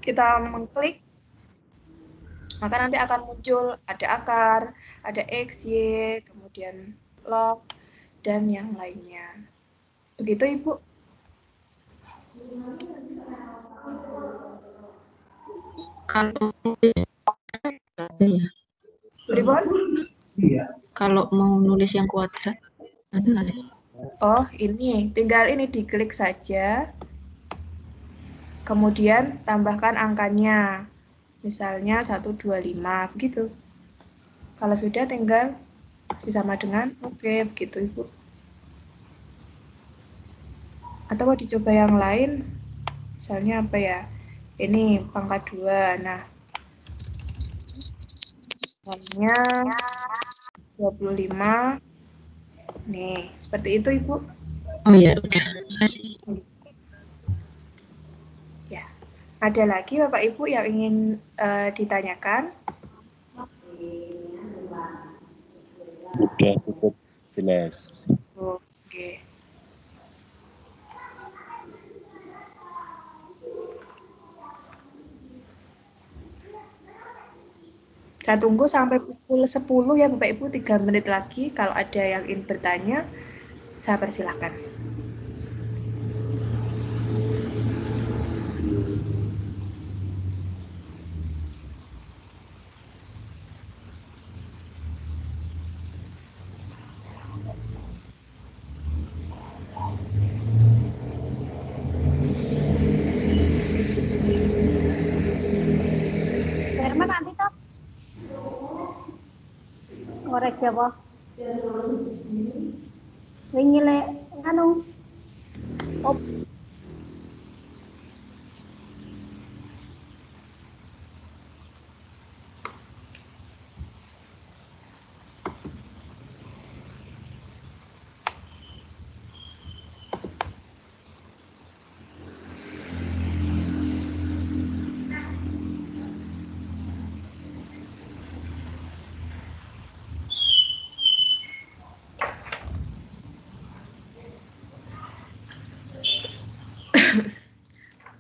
kita mengklik, maka nanti akan muncul ada akar, ada X, Y, kemudian log, dan yang lainnya. Begitu, Ibu? Kalau ya, Ribon? kalau mau nulis yang kuadrat ada nggak sih? Oh, ini. Tinggal ini diklik saja. Kemudian tambahkan angkanya. Misalnya 125, begitu. Kalau sudah tinggal masih sama dengan oke, begitu Ibu. Atau mau dicoba yang lain, misalnya apa ya, ini pangkat 2, nah misalnya 25, nih seperti itu Ibu. Oh ya, udah. Makasih. Ya, ada lagi Bapak Ibu yang ingin ditanyakan? Sudah cukup jelas. Oke. Saya tunggu sampai pukul 10 ya Bapak Ibu, 3 menit lagi. Kalau ada yang ingin bertanya, saya persilahkan. Firman nanti toh. Ngorek siapa? Wingi lek anu. Oh,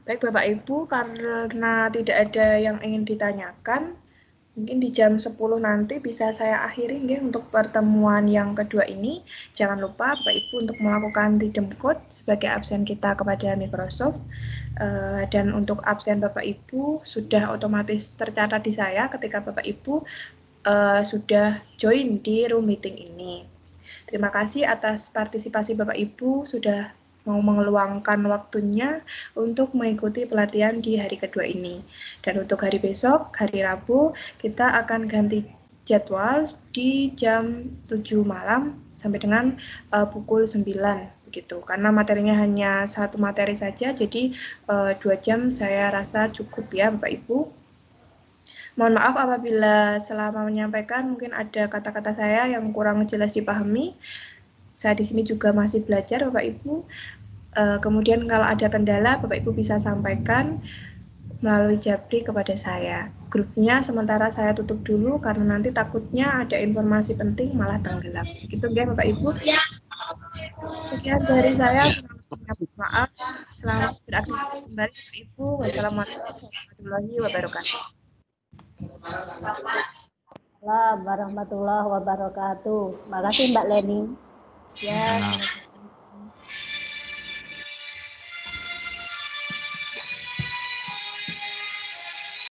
Baik Bapak Ibu, karena tidak ada yang ingin ditanyakan, mungkin di jam 10 nanti bisa saya akhiri nggih untuk pertemuan yang kedua ini. Jangan lupa Bapak Ibu untuk melakukan redeem code sebagai absen kita kepada Microsoft. Dan untuk absen Bapak Ibu sudah otomatis tercatat di saya ketika Bapak Ibu sudah join di room meeting ini. Terima kasih atas partisipasi Bapak Ibu sudah mau mengeluangkan waktunya untuk mengikuti pelatihan di hari kedua ini. Dan untuk hari besok, hari Rabu, kita akan ganti jadwal di jam 7 malam sampai dengan pukul 9 begitu. Karena materinya hanya satu materi saja, jadi 2 jam saya rasa cukup ya Bapak Ibu. Mohon maaf apabila selama menyampaikan mungkin ada kata-kata saya yang kurang jelas dipahami. Saya di sini juga masih belajar Bapak Ibu. Kemudian kalau ada kendala Bapak Ibu bisa sampaikan melalui Japri kepada saya. Grupnya sementara saya tutup dulu karena nanti takutnya ada informasi penting malah tenggelam. Gitu ya Bapak Ibu. Sekian dari saya. Maaf. Selamat beraktivitas kembali Bapak Ibu. Wassalamualaikum warahmatullahi wabarakatuh. Warahmatullahi wabarakatuh. Makasih Mbak Leni. Ya.